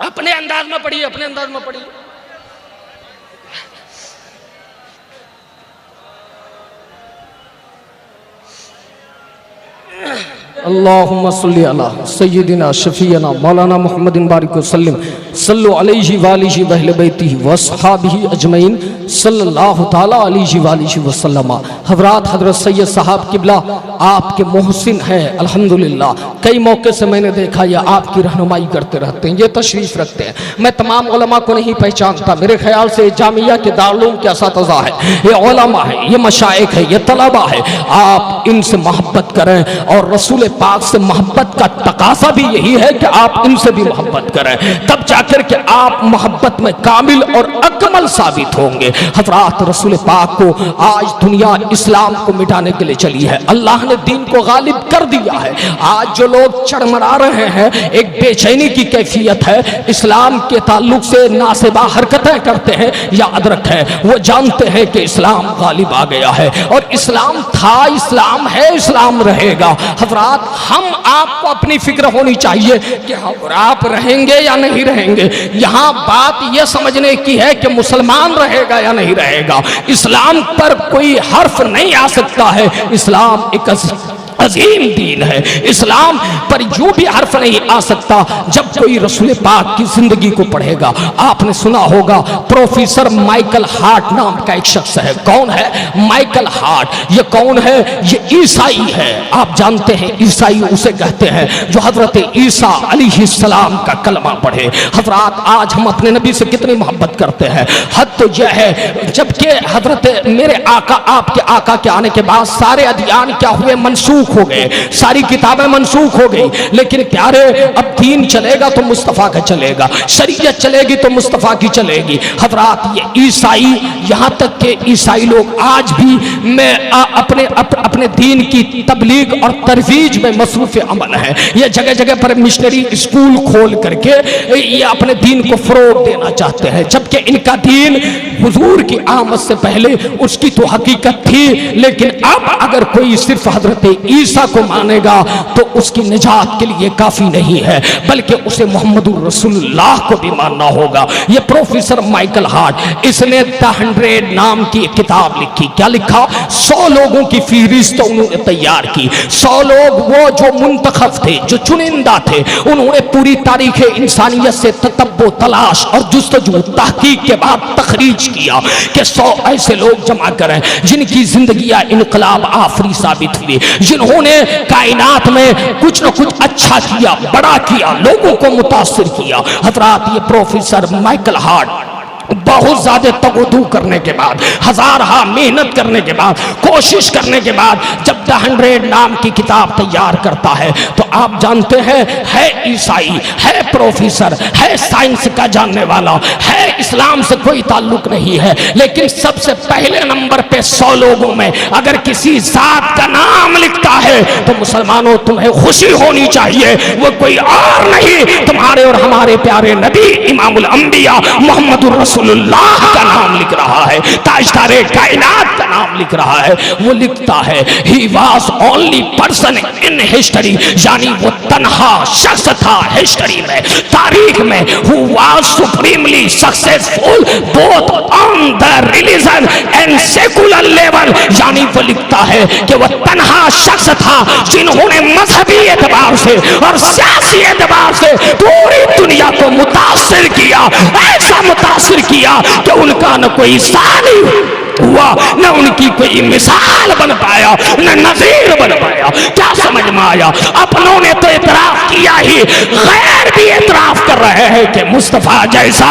Speaker 2: अपने अंदाज में पढ़िए, अपने अंदाज में पढ़िए।
Speaker 1: अल्लाहुम्मा सल्ली अला सय्यिदिना शफीना मौलाना मुहम्मदिन बारिक वसल्लम सल्लु अलैहि वालिहि व अहले बैतिहि व अस्हाबिहि अजमईन सल्लल्लाहु ताला अलैहि वालिहि वसल्लम। हज़रात हज़रत सैयद साहब किबला आपके मोहसिन हैं अल्हम्दुलिल्लाह। कई मौके से मैंने देखा ये आपकी रहनुमाई करते रहते हैं, ये तशरीफ़ रखते हैं। मैं तमाम उलमा को नहीं पहचानता, मेरे ख्याल से जामिया के दारुल के असातिज़ा है, ये उलमा है, ये मशाइख है, ये तलबा है। आप इनसे मोहब्बत करें और रसूल
Speaker 2: पाक से मोहब्बत का तकाजा भी यही है कि आप इनसे भी मोहब्बत करें, तब जाकर के आप मोहब्बत में कामिल और अकमल साबित होंगे। हज़रात रसूल पाक को आज दुनिया इस्लाम को मिटाने के लिए चली है, अल्लाह ने दीन को गालिब कर दिया है। आज जो लोग चढ़मरा रहे हैं, एक बेचैनी की कैफियत है, इस्लाम के ताल्लुक से नासेबा हरकतें करते हैं, याद रखें वो जानते हैं कि इस्लाम गालिब आ गया है और इस्लाम था, इस्लाम है, इस्लाम रहेगा। हजरात, हम आपको अपनी फिक्र होनी चाहिए कि हम और आप रहेंगे या नहीं रहेंगे। यहाँ बात यह समझने की है कि मुसलमान रहेगा या नहीं रहेगा। इस्लाम पर कोई हर्फ नहीं आ सकता है, इस्लाम एक अजीम दीन है। इस्लाम पर यूं भी हर्फ नहीं आ सकता जब कोई रसूल पाक की जिंदगी को पढ़ेगा। आपने सुना होगा प्रोफेसर माइकल हार्ट नाम का एक शख्स है। कौन है माइकल हार्ट? ये कौन है? ये ईसाई है। आप जानते हैं ईसाई उसे कहते हैं जो हजरत ईसा अलैहिस्सलाम का कलमा पढ़े। हजरात, आज हम अपने नबी से कितनी मोहब्बत करते हैं, हद तो यह है। जबकि हजरत मेरे आका, आपके आका के आने के बाद सारे अदियान क्या हुए? मनसूख हो गए, सारी किताबें मनसूख हो गई। लेकिन प्यारे, अब दीन चलेगा तो मुस्तफ़ा का चलेगा, शरीयत चलेगी तो मुस्तफ़ा की चलेगी। हजरात, ये ईसाई, यहाँ तक के ईसाई लोग आज भी मैं अपने दीन की तबलीग और तरवीज में मसरूफ़ अमल है। ये जगह जगह पर मिशनरी स्कूल खोल करके ये अपने दीन को फरोग देना चाहते हैं, जबकि इनका दीन हुजूर की आमद से पहले उसकी तो हकीकत थी। लेकिन अब अगर कोई सिर्फ हजरत ईसा को मानेगा तो उसकी निजात के लिए काफी नहीं है, बल्कि उसे मोहम्मदुर रसूलुल्लाह को भी मानना होगा। ये प्रोफेसर माइकल हार्ट, इसने द 100 नाम की एक किताब लिखी। क्या लिखा? 100 लोगों की फहरिस्त उन्होंने तैयार की। 100 लोग वो जो मुंतखब थे, जो चुनिंदा थे, उन्होंने पूरी तारीख इंसानियत से ततब्बो, तलाश और जुस्तजू, तहकीक के बाद तखरीज किया कि 100 ऐसे लोग जमा करें जिनकी जिंदगियां इनकलाब आफरी साबित हुई, जिन्होंने कायनात में कुछ न कुछ अच्छा किया, बड़ा किया, लोगों को मुतासिर किया। हजरात, ये प्रोफेसर माइकल हार्ट बहुत ज्यादा तगदू करने के बाद, हजार मेहनत करने के बाद, कोशिश करने के बाद जब द 100 नाम की किताब तैयार करता है तो आप जानते हैं, है ईसाई, है प्रोफेसर, है साइंस का जानने वाला, है इस्लाम से कोई ताल्लुक नहीं है, लेकिन सबसे पहले नंबर पे 100 लोगों में अगर किसी जात का नाम लिखता है तो मुसलमानों तुम्हें खुशी होनी चाहिए। वो कोई और नहीं, तुम्हारे और हमारे प्यारे नबी इमामुल अंबिया मोहम्मदुर रसूलुल्लाह का नाम लिख रहा है, ताजदारे कायनात का नाम लिख रहा है। वो लिखता है he was only person in history, यानी वो तन्हा शख्स था हिस्ट्री में, तारीख में, who was supremely successful both on the religion and secular level, यानी वो लिखता है कि वो तन्हा शख्स था जिन्होंने मजहबी एतबार से और सियासी एतबार से पूरी दुनिया को मुतासिर किया, ऐसा मुतासिर किया कि उनका न कोई सानी हुआ, न उनकी कोई मिसाल बन पाया, न नजीर बन पाया। क्या समझ में आया? अपनों ने तो इतराफ किया ही, गैर भी इतराफ कर रहे हैं कि मुस्तफा जैसा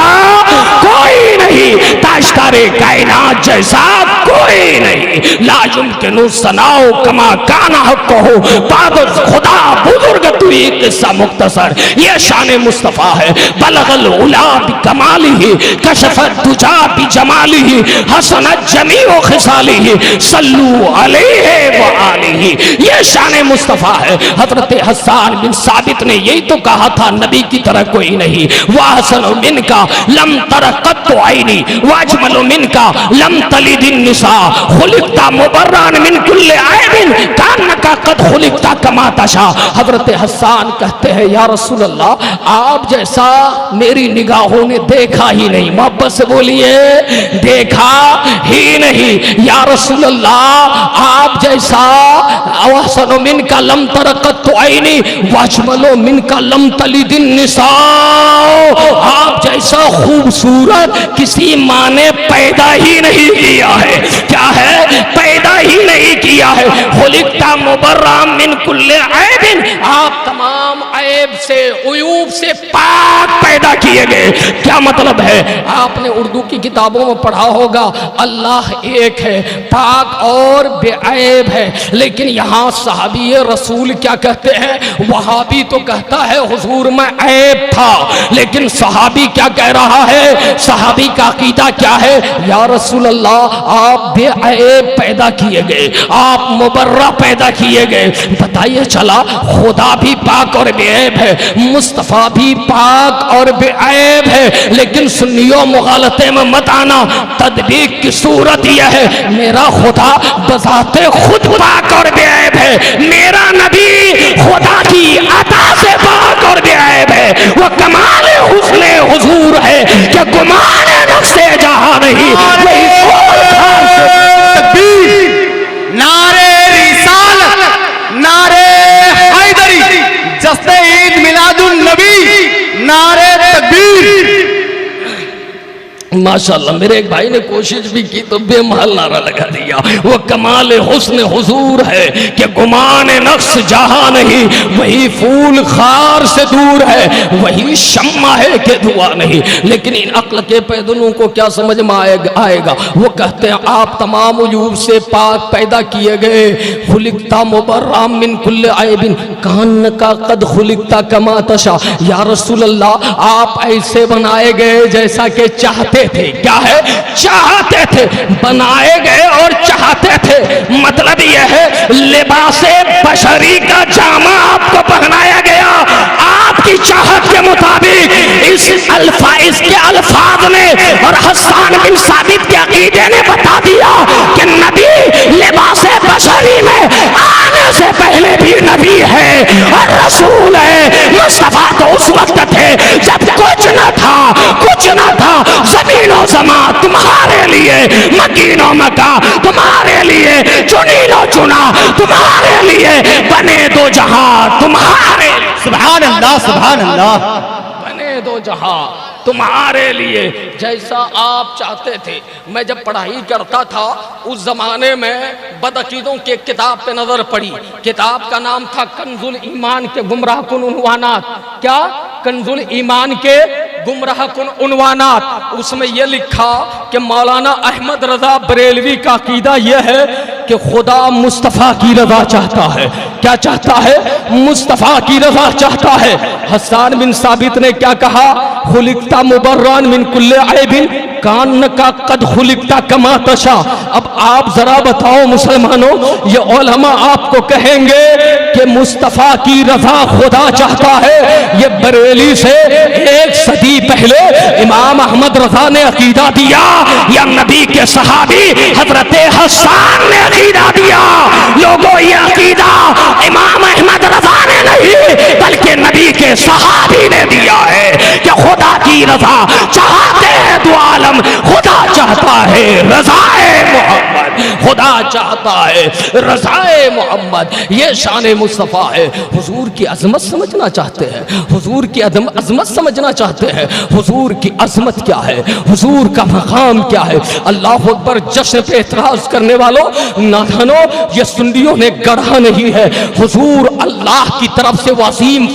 Speaker 2: कोई नहीं, ताजदारे कायनात जैसा कोई नहीं। ला युमकिनु सनाओ कमा काना कहो बाद खुदा बुजुर्ग तुई किस्सा मुख्तसर, ये शान मुस्तफा है। बलगल उला बिकमालिही कशफत दुजा बिजमालिही हसनत जमीओ खिसालिही सल्लू अलैहि व आलिही, ये शान मुस्तफा है। हजरत हसन बिन साबित ने यही तो कहा था, नबी की तरह कोई नहीं। वाहसनु मिनका लम तरक़त आईनी वाजमलु मिनका लम तलिदिन निसा खुलिक़ता मुबर्रन मिन कुल्ली ऐबिन कान्नका कद खुलिक़ता कमा तशा। हजरत हसन कहते हैं, या रसूल अल्लाह, आप जैसा मेरी निगाहों ने देखा ही नहीं। मोहब्बत से बोलिए, देखा ही नहीं। या रसूल अल्लाह, आप जैसा अहसनु मिनका लम तरक़त ऐनी वअजमलु मिनका लम तलिदिन निसा, आप जैसा खूबसूरत किसी माँ ने पैदा ही नहीं किया है। क्या है? पैदा ही नहीं किया है। खुलिक़ता मुबर्रअन मिन कुल्ली ऐबिन, आप तमाम ऐब ऐब से, उयूब से पाक पैदा किए गए। क्या मतलब है? आपने उर्दू की किताबों में पढ़ा होगा अल्लाह एक है, पाक और बेऐब है, लेकिन यहाँ सहाबी रसूल क्या कहते हैं? वहाबी तो कहता है हुजूर में ऐब था, लेकिन सहाबी क्या कह रहा है? सहाबी का अकीदा क्या है? या रसूल अल्लाह आप बेऐब पैदा किए गए, आप मुबर्रा पैदा किए गए। बताइए चला खुदा भी पाक और बेऐब है, मुस्तफ़ा भी पाक और बेऐब है, लेकिन सुन्नियों मुगालते में मत आना। तदबीक की सूरत यह है मेरा खुदा बजाते खुद पाक और बेऐब है, मेरा नबी खुदा की अता से पाक और बेऐब है। वो कमाल हुस्ने हुजूर है कि गुमान नफ्से जहां नहीं।
Speaker 3: नारे रिसालत, नारे हैदरी, जश्न ईद मिलादुन नबी, नारे तकबीर।
Speaker 2: माशाल्लाह मेरे एक भाई ने कोशिश भी की तो बेमहल नारा लगा दिया। वो कमाल हुस्न हुजूर है कि गुमान नक्श जहां नहीं, वही फूल खार से दूर है, वही शम्मा है कि धुआं नहीं। लेकिन इन अक्ल के पैदलों को क्या समझ में आएगा? वो कहते हैं आप तमाम उयूब से पाक पैदा किए गए। खुलिकता मुबर्रा मिन कुल्ल ऐबिन कान का कद खुलिकता कमा तशा। या रसूल अल्लाह आप ऐसे बनाए गए जैसा कि चाहते थे। क्या है? चाहते थे, बनाए गए और चाहते थे। मतलब यह है लिबासे बशरी का जामा आपको पहनाया गया आपकी चाहत के मुताबिक। इसके अल्फाज ने और हसन बिन साबित के अकीदे ने बता दिया कि नबी लिबासे बशरी में आने से पहले भी नबी है और रसूल है। मुस्तफा तो उस वक्त थे जब कुछ न था, कुछ न था। जमीनो जमा तुम्हारे लिए, मकीनो मका तुम्हारे लिए, चुनीनो चुना तुम्हारे लिए, बने दो जहां तुम्हारे लिए।
Speaker 3: सुभान अल्लाह, सुभान अल्लाह।
Speaker 2: बने दो जहां तुम्हारे लिए जैसा आप चाहते थे। मैं जब पढ़ाई करता था उस जमाने में बदअकीदों के किताब पे नजर पड़ी। किताब का नाम था कंजुल ईमान के गुमराह कुन उन्वानात। क्या? कंजुल ईमान के गुमराह कुन उन्वानात। उसमें यह लिखा कि मौलाना अहमद रजा बरेलवी का अकीदा यह है कि खुदा मुस्तफ़ा की रजा चाहता है। क्या चाहता है? मुस्तफ़ा की रजा चाहता है। हसन बिन साबित ने क्या कहा? खुलिकता मुबर्रान मिन कुल्ले ऐबिन कान का कद खुलिकता कमा तशा। अब आप जरा बताओ मुसलमानों, ये उलमा आपको कहेंगे कि मुस्तफ़ा की रजा खुदा चाहता है। ये बरेली से एक सदी पहले इमाम अहमद रजा ने अकीदा दिया या नबी के सहाबी हजरत हसन ने अकीदा दिया? लोगों ये अकीदा इमाम अहमद रजा ने नहीं बल्कि नबी के सहाबी ने दिया है कि खुदा की रजा चाहते हैं दो आलम। खुदा चाहता है रज़ाए मोहम्मद, खुदा चाहता है रज़ाए मोहम्मद। ये शान मुस्तफ़ा है। हुजूर की अजमत समझना चाहते हैं, हुजूर की अजमत समझना चाहते हैं। हुजूर की अजमत क्या है? हुजूर का मकाम क्या है? अल्लाह अकबर जश्न पे एतराज करने वालों, नादानों, ये सुन्नियों ने गढ़ा नहीं है। हुजूर अल्लाह की तरफ से वसीम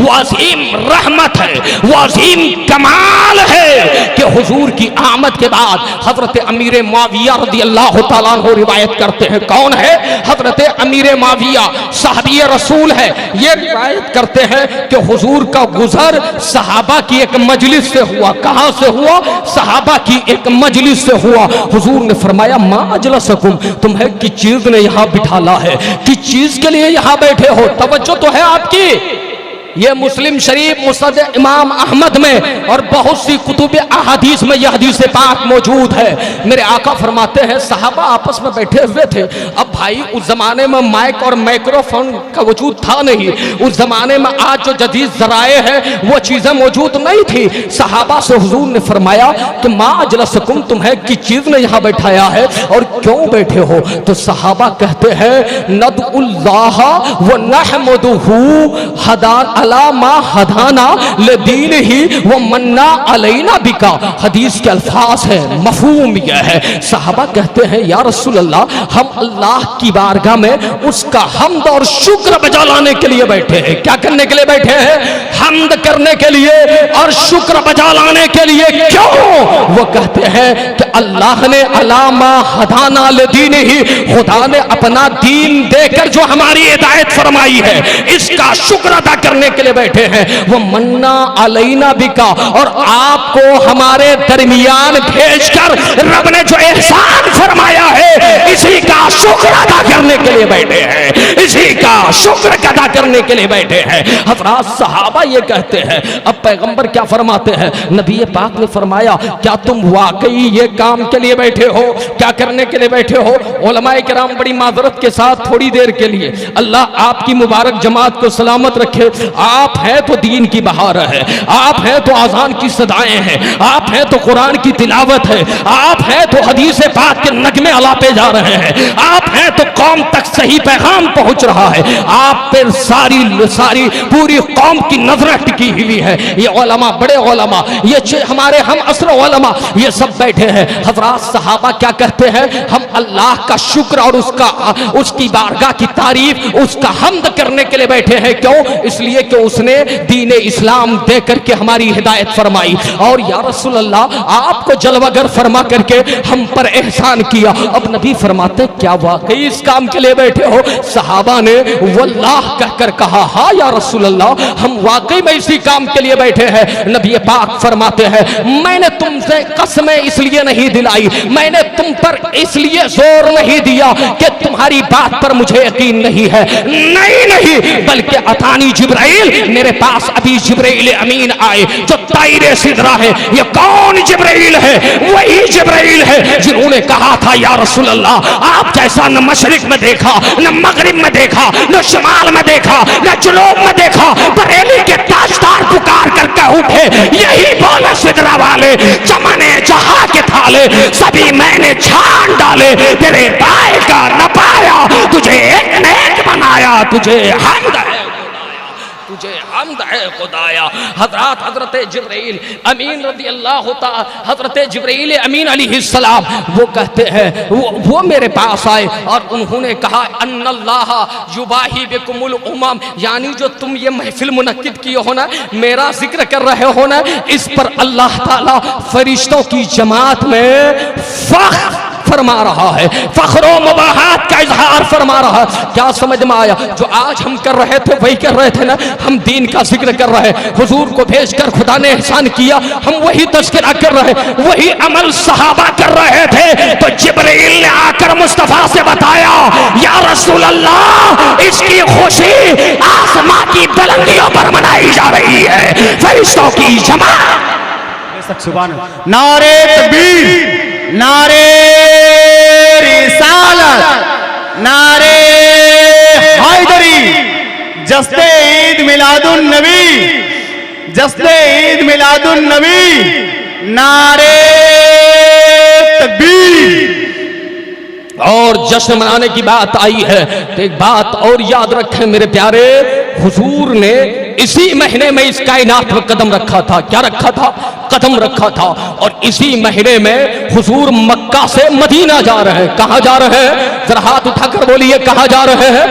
Speaker 2: वसीम रहमत है, वसीम कमाल है कि हुजूर की आमद के बाद हजरत अमीर मुआविया रज़ी अल्लाह तआला अन्हु रिवायत करते हैं। कौन है? हजरत अमीर मुआविया साहबी रसूल है। ये रिवायत करते हैं कि हुजूर का गुजर सहाबा की एक मजलिस से हुआ। कहां से हुआ? सहाबा की एक मजलिस से हुआ। हुजूर ने फरमाया मा अजलसकुम, तुम्हें किस चीज ने यहां बिठाला है? किस चीज के लिए यहां बैठे हो? तवज्जो तो है आपकी। ये मुस्लिम शरीफ मुसनद इमाम अहमद में और बहुत सी कुतुब अहादीस में यह हदीस पाक मौजूद है। मेरे आका फरमाते हैं सहाबा आपस में बैठे हुए थे। अब भाई उस जमाने में माइक और माइक्रोफोन का वजूद था नहीं। उस जमाने में आज जो जदीद जराए हैं वो चीजें मौजूद नहीं थी। सहाबा से हुजूर ने फरमाया कि मा अजलसकुम, तुम्हें किस चीज ने यहाँ बैठाया है और क्यों बैठे हो? तो सहाबा कहते हैं नदउल्लाह व नहमदुहु हदान अला मा हदाना लदीन ही वो मन्ना अलैना बिका। हदीस के अल्फाज है, मफहूम यह है, सहाबा कहते हैं या रसूल अल्लाह, हम अल्लाह की बारगाह में उसका हम्द और शुक्र बजा लाने के लिए बैठे हैं। क्या करने के लिए बैठे हैं? हम्द करने के लिए और शुक्र बजा लाने के लिए। क्यों? वो कहते हैं कि अल्लाह ने अलामा हदाना लदीन ही, खुदा ने अपना दीन देकर जो हमारी हिदायत फरमाई है, इसका शुक्र अदा करने के लिए बैठे हैं। वो मन्ना अलैना बिका, और आपको हमारे दरमियान भेजकर रब ने जो एहसान फरमाया है, इसी का शुक्र अदा करने के लिए बैठे हैं, इसी का शुक्र अदा करने के लिए बैठे हैं। हज़रात सहाबा ये कहते हैं। अब पैगंबर क्या फरमाते हैं? नबी पाक ने फरमाया, क्या तुम वाकई ये काम के लिए बैठे हो? क्या करने के लिए बैठे हो? उलमाए किराम बड़ी माजरत के साथ थोड़ी देर के लिए, अल्लाह आपकी मुबारक जमात को सलामत रखे। आप हैं तो दीन की बहार है, आप हैं तो आजान की सदाएं हैं, आप हैं तो कुरान की तिलावत है, आप हैं तो हदीस पाक के नगमे अलापे जा रहे हैं, आप हैं तो कौम तक सही पैगाम पहुंच रहा है, आप पर सारी पूरी कौम की नजर टिकी हुई है। ये उलमा, बड़े उलमा, ये हमारे हम असर उलमा, ये सब बैठे हैं। हज़रात सहाबा क्या कहते हैं? हम अल्लाह का शुक्र और उसकी बारगाह की तारीफ, उसका हम्द करने के लिए बैठे हैं। क्यों? इसलिए कि उसने दीन इस्लाम दे करके हमारी हिदायत फरमाई, और या रसूल अल्लाह, आपको जलवागर फरमा करके हम पर एहसान किया। अब नबी फरमाते, क्या वाकई इस काम के लिए बैठे हो? सहाबा ने वल्लाह कहकर कहा, हाँ या रसूल अल्लाह, हम वाकई में इसी काम के लिए बैठे हैं। नबी पाक फरमाते हैं, मैंने तुमसे कसमें इसलिए नहीं दिलाई, मैंने तुम पर इसलिए जोर नहीं दिया कि तुम्हारी बात पर मुझे यकीन नहीं है, नहीं, बल्कि अतानी जिब्राइल, मेरे पास अभी जिब्राइल अमीन आए जो ताइरे सिदरा है। ये कौन जिब्राइल है? वही जिब्राइल है जिन्होंने कहा था, या रसूल अल्लाह, आप जैसा न मशरिक में देखा, न मगरिब में देखा, न शिमाल में देखा, न जुनूब में देखा, बरेली के ताजदार पुकार करके उठे, यही बोले सिदरा वाले, चमने जहां के थाले सभी मैंने छान डाले, तेरे पाए का न पाया, तुझे एक नेक बनाया, तुझे हम्द है, तुझे हम्द है खुदाया। हजरत जिब्राइल अमीन रदी अल्लाह तआला, हजरत जिब्राइल अमीन अलैहिस्सलाम, वो कहते हैं, वो मेरे पास आए और उन्होंने कहा, अन्नल्लाह युबाही बिकुमुल उमम, यानी जो तुम ये महफिल मुनक्किद किए हो ना, मेरा जिक्र कर रहे हो ना, इस पर अल्लाह ताला फरिश्तों की जमात में फख्र फरमा रहा है, फख्रो मुबाहात का इजहार फरमा रहा है। क्या समझ में आया? जो आज हम कर रहे थे वही कर रहे थे ना, हम दीन का जिक्र कर रहे, हुजूर को भेजकर खुदा ने एहसान किया, हम वही तज़किरा कर रहे, वही अमल सहाबा कर रहे थे। तो जिब्रील ने आकर मुस्तफा से बताया, या रसूल अल्लाह, इसकी खुशी आसमां की बुलंदियों पर मनाई जा रही है, फरिश्तों की जमात।
Speaker 3: नारे तकबीर, नारे रिसालत, नारे हैदरी, जश्न ईद मिलादुन नबी, जश्न ईद मिलादुन नबी, नारे तकबीर।
Speaker 2: और जश्न मनाने की बात आई है तो एक बात और याद रखें मेरे प्यारे, हुजूर ने इसी महीने में इस कायनात में कदम रखा था। क्या रखा था? कदम रखा था। और इसी महीने में हुजूर मक्का से मदीना जा रहे हैं। कहां जा रहे हैं? जरा हाथ उठाकर बोलिए, कहां जा रहे हैं?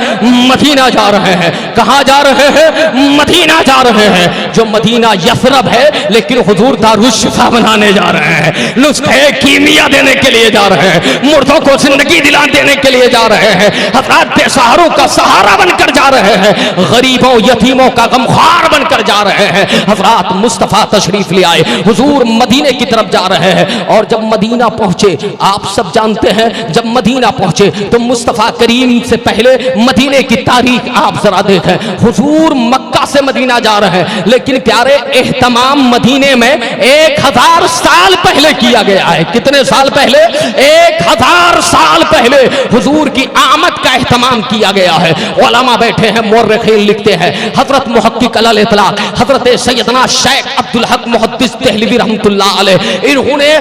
Speaker 2: मदीना जा रहे हैं। कहां जा रहे हैं? मदीना जा रहे हैं। जो मदीना यसरब है, लेकिन हुजूर दारुश्शिफा बनाने जा रहे हैं, नुस्खे कीमिया देने के लिए जा रहे हैं, मुर्दों को जिंदगी दिला देने के लिए जा रहे हैं, हज़रात बेसहारों का सहारा बनकर जा रहे हैं, गरीबों यतीमों का गमख्वार बनकर जा रहे हैं। हज़रात मुस्तफ़ा तशरीफ ले आए, हुजूर मदीने की तरफ जा रहे हैं। और जब मदीना पहुंचे, आप सब जानते हैं, जब मदीना पहुंचे तो मुस्तफ़ा करीम से पहले मदीने की तारीख आप जरा देखें। हुजूर मक्का से मदीना जा रहे हैं, लेकिन प्यारे एहतमाम मदीने में 1000 साल पहले किया गया है। कितने साल पहले? 1000 साल पहले हुजूर की आमद का एहतमाम किया गया है। उलमा बैठे हैं, मुर्रिखीन लिखते हैं, हजरत मुहक्किक मुहक्किक अलल इतलाक हजरत सैयदना शेख अब्दुल हक मुहद्दिस देहलवी रहमतुल्लाह अलैह, इन्होंने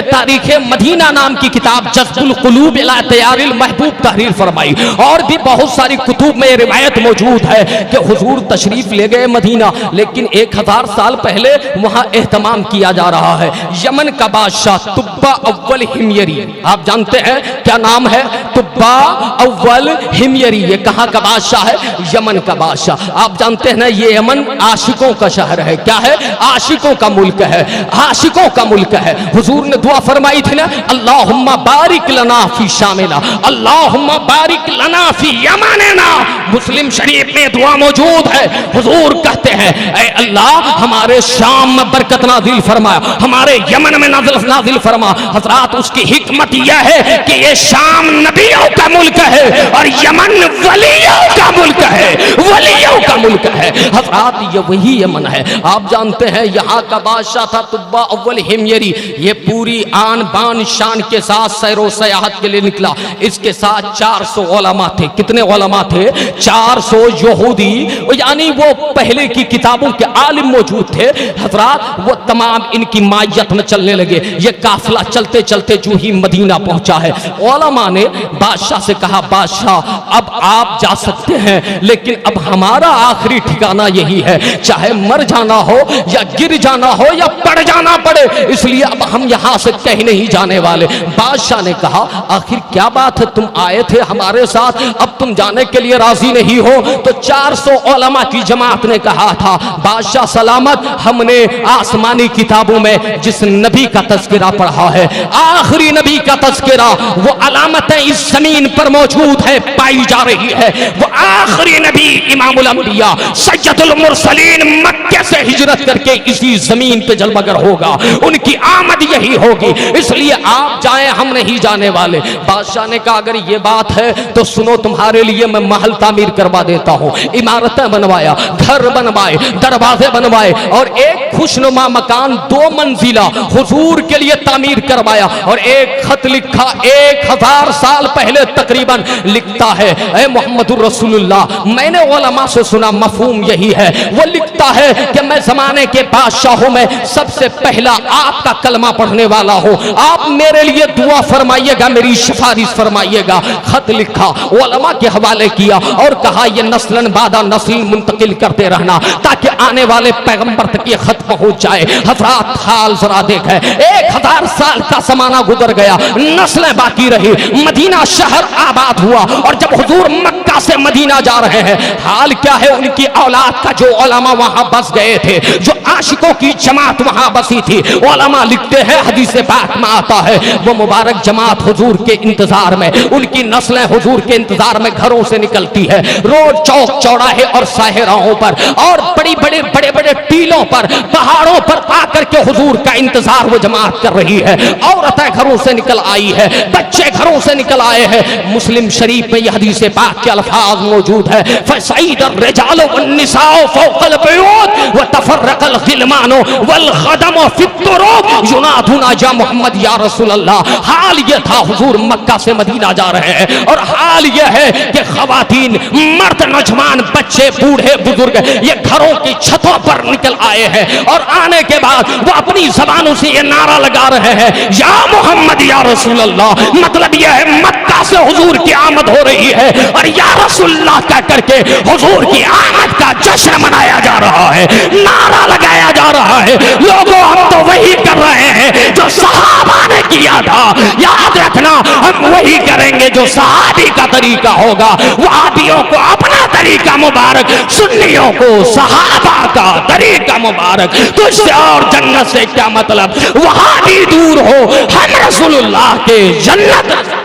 Speaker 2: तारीख मदीना नाम की किताब जज़्बुल क़ुलूब इला तयारिल महबूब तहरीर फरमाई। और भी बहुत सारी कुतुब में रिवायत मौजूद है कि हुजूर तशरीफ ले गए मदीना, लेकिन 1000 साल पहले वहां एहतमाम किया जा रहा है। यमन का बादशाह तुब्बा अव्वल हिमयरी, आप जानते हैं क्या नाम है? तुब्बा अव्वल हिमयरी। ये कहां का बादशाह है? यमन का बादशाह। आप जानते हैं ना, ये यमन आशिकों का शहर है। क्या है? आशिकों का मुल्क है, आशिकों का मुल्क है। हुजूर ने दुआ फरमाई थी ना, अल्लाहुम्मा बारिक लना फी शामिना, अल्लाहुम्मा बारिक लना फी यमनना। मुस्लिम शरीफ में दुआ मौजूद है। हुजूर कहते हैं, ऐ अल्लाह हमारे शाम में बरकत नाज़िल फरमा, हमारे यमन में नाज़िल फरमा। हज़रात उसकी हिकमत यह है कि ये शाम नबियों का मुल्क है और यमन वलियों का मुल्क है, वलियों का मुल्क है। हज़रात ये वही यमन है। आप जानते हैं यहाँ का बादशाह था तुब्बा अव्वल हिमयरी। ये पूरी आन बान शान के साथ सैरो सयाहत के लिए निकला। इसके साथ 400 उलमा थे। कितने उलमा थे? 400 यहूदी, यानी वो पहले की किताबों के आलिम मौजूद थे। हज़रात वो तमाम इनकी मायत में चलने लगे। ये काफिला चलते चलते जो ही मदीना पहुंचा है, उलमा ने बादशाह से कहा, बादशाह अब आप जा सकते हैं, लेकिन अब हमारा आखिरी ठिकाना यही है, चाहे मर जाना हो या गिर जाना हो या पड़ जाना पड़े, इसलिए अब हम यहां से कहीं नहीं जाने वाले। बादशाह ने कहा, आखिर क्या बात है, तुम आए थे हमारे साथ, अब तुम जाने के लिए राजी नहीं हो? तो 400 उलमा की जमात ने कहा था, बादशाह सलामत, हमने आसमानी किताबों में जिस नबी का तज़किरा पढ़ा है, आखिरी नबी का तज़किरा, वो अलामतें इस जमीन पर मौजूद है, पाई जा रही है। वो आखिरी नबी इमामुल अंबिया सैयदुल मुरसलीन मक्के से हिजरत करके इसी जमीन पे जलमगर होगा, उनकी आमद यही होगी, इसलिए आप जाएं, हम नहीं जाने वाले। बादशाह ने कहा, अगर ये बात है तो सुनो, तुम्हारे लिए मैं महल तामीर करवा देता हूं। इमारतें बनवाया, घर बनवाए, दरवाजे बनवाए और एक खुशनुमा मकान 2 मंजिला हुजूर के लिए तामीर करवाया। और एक खत लिखा, 1000 साल पहले तकरीबन लिखता है, ऐ मोहम्मदुर रसूलुल्लाह, मैंने उलमा से सुना मफहूम यही है, वो लिखता है कि मैं जमाने के बादशाहों में सबसे पहला आपका कलमा पढ़ने वाला हूं, आप मेरे लिए दुआ फरमाइएगा, मेरी सिफारिश फरमाइएगा। खत लिखा, उलमा के हवाले किया और कहा, ये नस्लन बादा नस्ल मुंतकिल करते रहना ताकि आने वाले पैगंबर तक ये खत पहुंच जाए। हज़रात हाल जरा देखें, 1000 साल का जमाना गुजर गया, नस्लें बाकी रही, मदीना शहर आबाद हुआ। और जब हुजूर मक्का से मदीना जा रहे हैं, हाल क्या है उनकी औलाद का? जो उलमा वहां बस गए थे, जो आशिकों की जमात वहां बसी थी, उलमा लिखते हैं, हदीस पाक में आता है, वो मुबारक जमात हुजूर के इंतजार में, उनकी नस्लें हुजूर के इंतजार में घरों से निकलती है, रोड चौक चौराहे और साहिराहों पर और बड़े बड़े टीलों पर, पहाड़ों पर आकर के हुजूर का इंतजार वो जमात कर रही है। औरतें घरों से निकल आई है, बच्चे घरों से निकल आए हैं। मुस्लिम शरीफ में यह हदीस पाक के अल्फाज मौजूद है, फसईद अर्रिजालु वन्निसाउ फौकल बुयूत व तफर्रकल गिलमानु वल खदमु फित्तुरूक युनादुना या मोहम्मद या रसूल अल्लाह। हाल यह था, हुजूर मक्का से मदीना जा रहे हैं और हाल यह है कि खवातीन, मर्द, नौजवान, बच्चे, बूढ़े, बुजुर्ग ये घरों की छतों पर निकल आए हैं और आने के बाद वो अपनी जबानों से ये नारा लगा रहे हैं, या मोहम्मद या रसूल अल्लाह। मतलब यह है मक्का से हुजूर की आमद हो रही है और या रसूलुल्लाह कह करके हुजूर की आमद का जश्न मनाया जा रहा है, नारा लगाया जा रहा है। लोगों, हम तो वही कर रहे हैं जो सहाबा ने किया था। याद रखना, हम वही करेंगे जो सहाबी का तरीका होगा। वहाबियों को अपना तरीका मुबारक, सुन्नियों को सहाबा का तरीका मुबारक। तो इससे और जन्नत से क्या मतलब? वहाबी दूर हो, हम रसूलुल्लाह के जन्नत,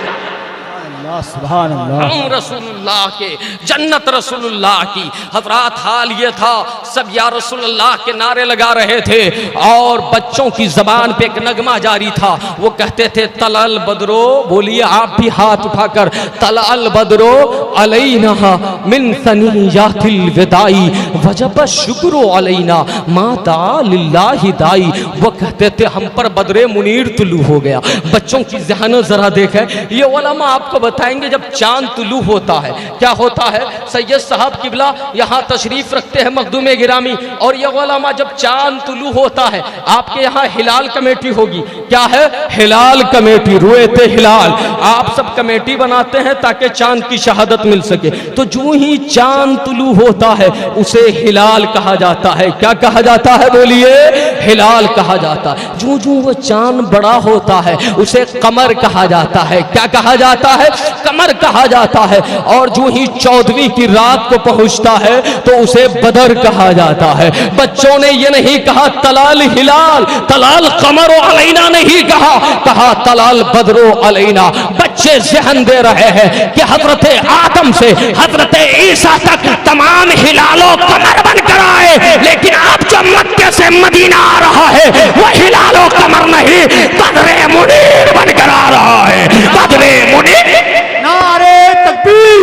Speaker 3: सुभान अल्लाह,
Speaker 2: हम रसूलुल्लाह के जन्नत, रसूलुल्लाह की। हज़रात हाल ये था, सब या रसूलुल्लाह के नारे लगा रहे थे और बच्चों की जबान पे एक नगमा जारी था, वो कहते थे, तलअल बदरो, बोलिए आप भी हाथ उठाकर, तलअल बदरो अलैना मिन सनियातिल विदाई वजब शुक्र अलैना माता लिल्लाहि दाई। वो कहते थे, हम पर बदरे मुनीर तुलू हो गया। बच्चों की ज़हन जरा देखें, ये उलमा आपको बताए बताएंगे जब चांद तुलू होता है क्या होता है। सैयद साहब किबला यहाँ तशरीफ रखते हैं मखदूम गिरामी, और ये उलमा जब चांद तुलू होता है आपके यहाँ हिलाल कमेटी होगी। क्या है? हिलाल कमेटी, रुएते हिलाल। आप सब कमेटी बनाते हैं ताकि चांद की शहादत मिल सके। तो जो ही चांद तुलू होता है उसे हिलाल कहा जाता है। क्या कहा जाता है? बोलिए। हिलाल कहा जाता है। जो जो वो चांद बड़ा होता है उसे कमर कहा जाता है। क्या कहा जाता है? कमर कहा जाता है। और जो ही 14वीं की रात को पहुंचता है तो उसे बदर कहा जाता है। बच्चों ने ये नहीं कहा तलाल हिलाल, तलाल कमरो अलैना नहीं कहा, कहा तलाल बदरो अलैना। बच्चे जहन दे रहे हैं कि हजरत आदम से हजरत ईसा तक तमाम हिलालो कमर बनकर आए, लेकिन अब जो मक्के से मदीना आ रहा है वह हिलालो कमर नहीं, बदरे मुनीर बनकर आ रहा है। बदरे मुनीर।
Speaker 3: नारे तकबीर,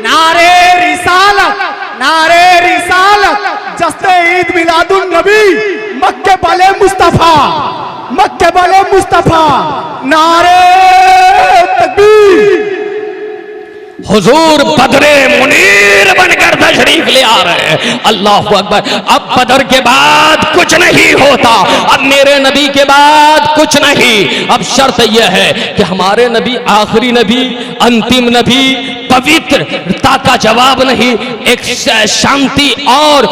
Speaker 3: नारे रिसालत, नारे रिसालत, जस्ते ईद मिलादुन नबी, मक्के वाले मुस्तफा, मक्के वाले मुस्तफा, नारे तकबीर।
Speaker 2: हुजूर बदरे मुनीर बनकर तशरीफ ले आ रहे हैं। अल्लाह अकबर। अब बदर के बाद कुछ नहीं होता, अब मेरे नबी के बाद कुछ नहीं। अब शर्त यह है कि हमारे नबी आखिरी नबी, अंतिम नबी, पवित्रता का जवाब नहीं, एक शांति और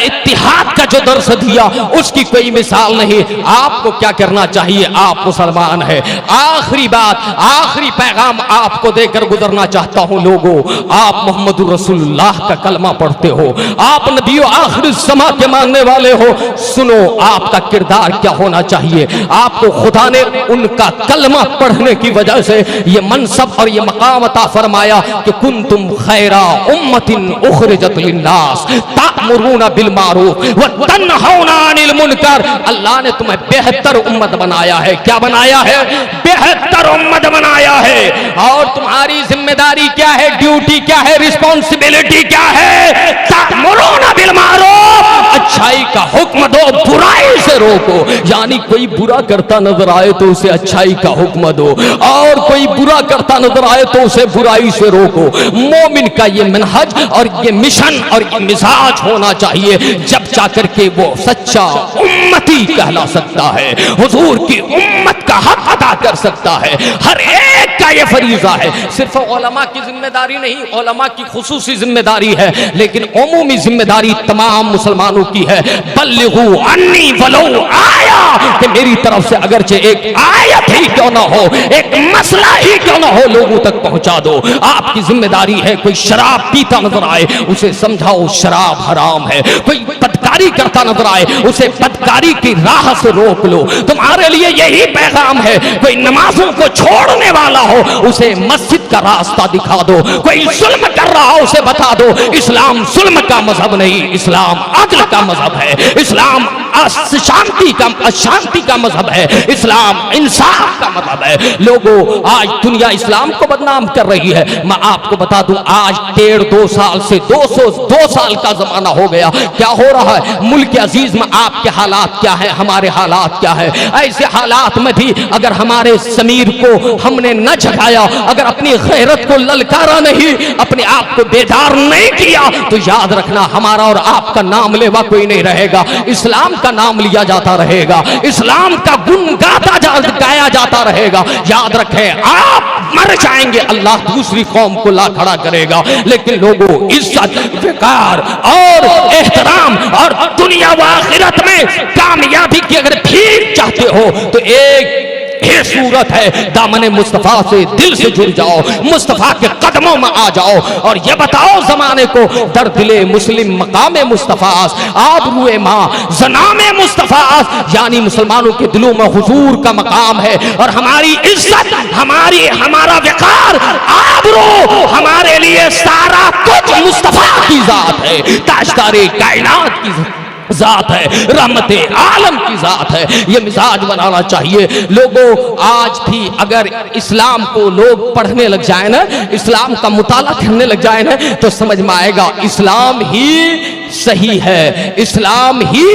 Speaker 2: इत्तिहाद का जो दर्स दिया उसकी कोई मिसाल नहीं। आपको क्या करना चाहिए? आप मुसलमान हैं। आखिरी बात, आखिरी पैगाम आपको देकर गुजरना चाहता हूं। लोगों, आप मोहम्मद रसूलुल्लाह का कलमा पढ़ते हो, आप नबी आखिरी समा के मानने वाले हो। सुनो, आपका किरदार क्या होना चाहिए। आपको खुदा ने उनका कलमा पढ़ने की वजह से ये मनसब और ये मकाम अता फरमाया कि कुंतुम खैरा उम्मतिन उखरिजत लिन्नास तामुरूना बिल मारूफ व तन्हौना अनिल मुनकर। अल्लाह ने तुम्हें बेहतर उम्मत बनाया है। क्या बनाया है? बेहतर उम्मत बनाया है। और तुम्हारी जिम्मेदारी क्या है? ड्यूटी क्या है? रिस्पॉन्सिबिलिटी क्या है? तामुरूना बिल मारूफ, अच्छाई का हुक्म दो, बुराई से रोको। यानी कोई बुरा करता नजर आए तो उसे अच्छाई का हुक्म दो, और कोई बुरा करता नजर आए तो उसे बुराई से रोको। मोमिन का ये मनहज और ये मिशन और ये मिजाज होना चाहिए, जब जाकर के वो सच्चा उम्मती कहला सकता है, हुजूर की उम्मत का हक अदा कर सकता है। हर एक का ये फरीजा है। सिर्फ उलमा की जिम्मेदारी नहीं, उलमा की खुसूसी जिम्मेदारी है, लेकिन उमूमी जिम्मेदारी तमाम मुसलमानों की है। बल्लिगू अन्नी वलो आया, कि मेरी तरफ से अगरचे एक आयत ही क्यों ना हो, एक मसला ही क्यों ना हो, लोगों तक पहुंचा दो। आपकी जिम्मेदारी है। कोई शराब पीता नजर आए उसे समझाओ शराब हराम है। कोई बदकारी करता नजर आए उसे बदकारी की राह से रोक लो। तुम्हारे लिए यही पैगाम है। कोई नमाजों को छोड़ने वाला हो उसे मस्जिद का रास्ता दिखा दो। कोई जुल्म कर रहा हो उसे बता दो इस्लाम जुल्म का मजहब नहीं, इस्लाम अदल का मजहब है। इस्लाम शांति का मजहब है। इस्लाम इंसाफ का मजहब है। लोगों, आज दुनिया इस्लाम को बदनाम कर रही है। मैं आपको बता दूं, आज 1.5-2 साल से 202 साल का जमाना हो गया। क्या हो रहा है मुल्क अजीज में? आपके हालात क्या है, हमारे हालात क्या है? ऐसे हालात में भी अगर हमारे समीर को हमने न जगाया, अगर अपनी गैरत को ललकारा नहीं, अपने आप को बेदार नहीं किया, तो याद रखना हमारा और आपका नाम लेवा कोई नहीं रहेगा। इस्लाम का नाम लिया जाता रहेगा, इस्लाम का गुण गाया जाता रहेगा। याद रखें, आप मर जाएंगे, अल्लाह दूसरी कौम को ला खड़ा करेगा। लेकिन लोगों, इज्जत, विकार और एहतराम और दुनिया व आखिरत में कामयाबी की अगर भीख चाहते हो तो एक ये सूरत है, दामने मुस्तफा से दिल से जुड़ जाओ, मुस्तफा के कदमों में आ जाओ और ये बताओ जमाने को, दर दिले मुस्लिम मकामे मुस्तफास, आबरूए माँ जनामे मुस्तफास। यानी मुसलमानों के दिलों में हुजूर का मकाम है और हमारी इज्जत, हमारा वकार, आबरू, हमारे लिए सारा कुछ मुस्तफा की जात है, ताजदारे कायनात की जात है, रहमते आलम की जात है। ये मिजाज बनाना चाहिए। लोगों, आज भी अगर इस्लाम को लोग पढ़ने लग जाए ना, इस्लाम का मुताला करने लग जाए ना, तो समझ में आएगा इस्लाम ही सही है, इस्लाम ही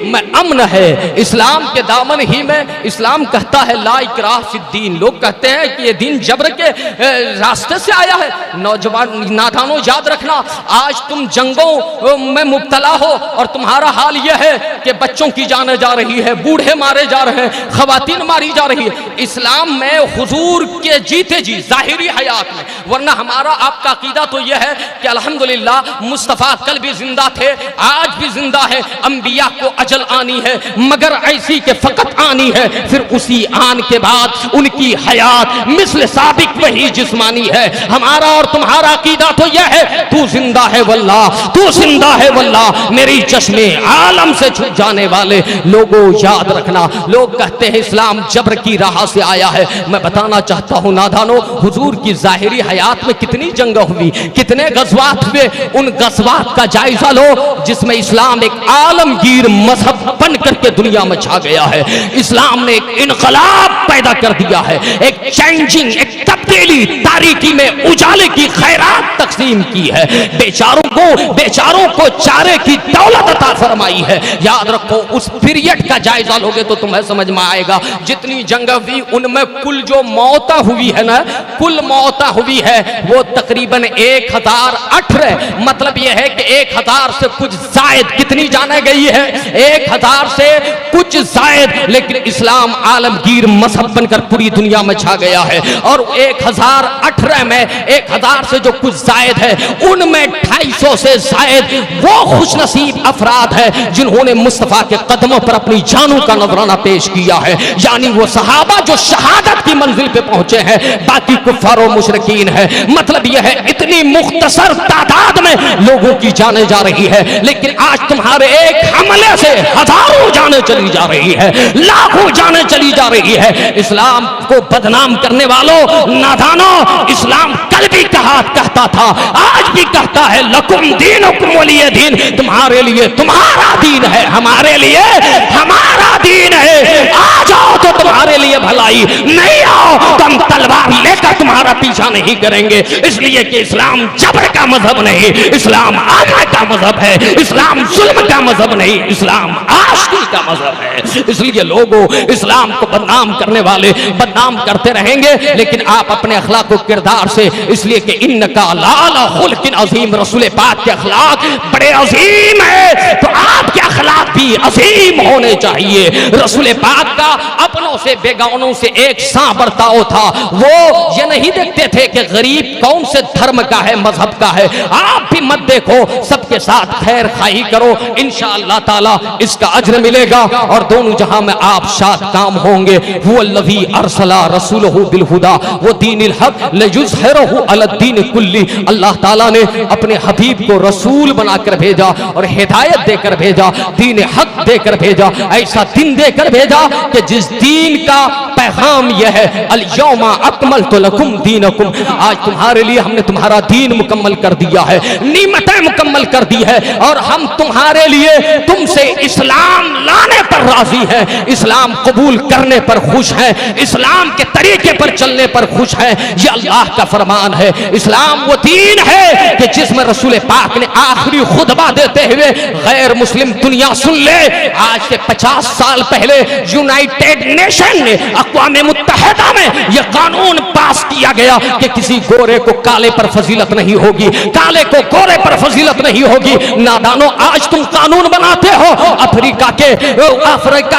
Speaker 2: में अमन है। इस्लाम के दामन ही में इस्लाम कहता है ला इकराह फिद्दीन। लोग कहते हैं कि ये दीन जबर के रास्ते से आया है। नौजवान नादानों याद रखना, आज तुम जंगों में मुब्तला हो और तुम्हारा हाल यह है कि बच्चों की जाने जा रही है, बूढ़े मारे जा रहे हैं, खवातीन मारी जा रही है। इस्लाम में हुजूर के जीते जी जाहिरी हयात में, वरना हमारा आपका अकीदा तो यह है कि अल्हम्दुलिल्लाह मुस्तफ़ा कल भी जिंदा थे, आज भी जिंदा है। अंबिया को अजल आनी है मगर ऐसी के फकत आनी है, फिर उसी आन के बाद उनकी हयात मिस्ल साबिक वही जिस्मानी है। हमारा और तुम्हारा अकीदा तो यह है तू जिंदा है वल्लाह, तू जिंदा है वल्लाह। मेरी चश्मे आलम से छूट जाने वाले लोगों याद रखना, लोग कहते हैं इस्लाम जबर की राह से आया है। मैं बताना चाहता हूं नादानो, हुजूर की जाहिरी हयात में कितनी जंग हुई, कितने गज़वात हुए। उन गज़वात का जायजा लो जिसमें इस्लाम एक आलमगीर मजहब बन करके दुनिया में छा गया है। इस्लाम ने एक इनकलाब पैदा कर दिया है, एक चेंजिंग, एक तब्दीली, तारीकी में उजाले की खैरात तकसीम की है। बेचारों को चारे की दौलत अता फरमाई है। याद रखो, उस पीरियड का जायजा लोगे तो तुम्हें समझ में आएगा। जितनी जंग हुई उनमें कुल जो मौत हुई है ना, कुल मौत हुई है वो तकरीबन 1018। मतलब यह है कि 1000 से कुछ जायद कितनी जाने गई है, 1000 से कुछ जायद। लेकिन इस्लाम आलमगीर मजहब बनकर पूरी दुनिया में छा गया है। और 1018 में 1000 से जो कुछ जायद है उनमें 250 से जायद वो खुशनसीब अफराद है जिन्होंने मुस्तफा के कदमों पर अपनी जानों का नजराना पेश किया है। यानी वो सहाबा जो शहादत की मंजिल पे पहुंचे हैं, बाकी कुफार और मुशरिकीन है। मतलब यह है इतनी मुख्तसर तादाद में लोगों की जाने जा रही है, लेकिन आज तुम्हारे एक हमले से हजारों जाने चली जा रही है, लाखों जाने चली जा रही है। इस्लाम को बदनाम करने वालों, नादानों, इस्लाम कल भी कहता था, आज भी कहता है लकुम दीनुकुम वलिय दीन। तुम्हारे लिए तुम्हारा दीन है, हमारे लिए हमारा दीन है। आ जाओ तो तुम्हारे लिए भलाई, नहीं आओ तो हम तलवार लेकर तुम्हारा पीछा नहीं करेंगे। इसलिए कि इस्लाम जबर का मजहब नहीं, इस्लाम आना का मजहब है। इस्लाम जुल्म का मजहब नहीं, इस्लाम आशिकी का मजहब है। इसलिए लोगों, इस्लाम को बदनाम करने वाले बदनाम करते रहेंगे, लेकिन आप अपने अखलाक और किरदार से, इसलिए कि इन्नका लाला खुल्किन अजीम, रसूल पाक के अखलाक बड़े अजीम है, तो आपके अखलाक भी अजीम होने चाहिए। रसूल पाक का अपनों से बेगानों से एक सा बर्ताव था। वो ये नहीं देखते थे कि गरीब कौन से धर्म का है, मजहब का है। आप भी मत देखो, सबके साथ खैर खाई करो, इंशाअल्लाह ताला इसका अज्र मिलेगा और दोनों जहां में आप शाद काम होंगे। हुवल्लज़ी अरसला रसूलहु बिल हुदा व दीनिल हक लियुज़हिरहु अलद्दीन कुल्ली। अल्लाह ताला ने अपने हबीब को रसूल बनाकर भेजा और हिदायत देकर भेजा, दीन हक देकर भेजा, ऐसा दिन देकर भेजा कि जिस दीन का पैगाम यह है अल यौमा अकमलतु लकुम दीनकुम, आज तुम्हारे लिए हमने तुम्हारा दीन मुकम्मल कर दिया है, नियमतें मुकम्मल कर दी है और हम तुम्हारे लिए तुमसे इस्लाम लाने पर राजी हैं, इस्लाम कबूल करने पर खुश हैं, इस्लाम के तरीके पर चलने पर खुश हैं। यह अल्लाह का फरमान है। इस्लाम वो दीन है कि जिसमें रसूल पाक ने आखिरी खुतबा देते हुए, गैर मुस्लिम दुनिया सुन ले, आज से 50 साल पहले यूनाइटेड नेशन ने, अक़वाम मुत्तहिदा में यह कानून पास किया गया कि किसी गोरे को काले पर फजीलत नहीं होगी, काले को गोरे पर फजीलत नहीं होगी। नादानो, आज तुम कानून बनाते हो, अफ्रीका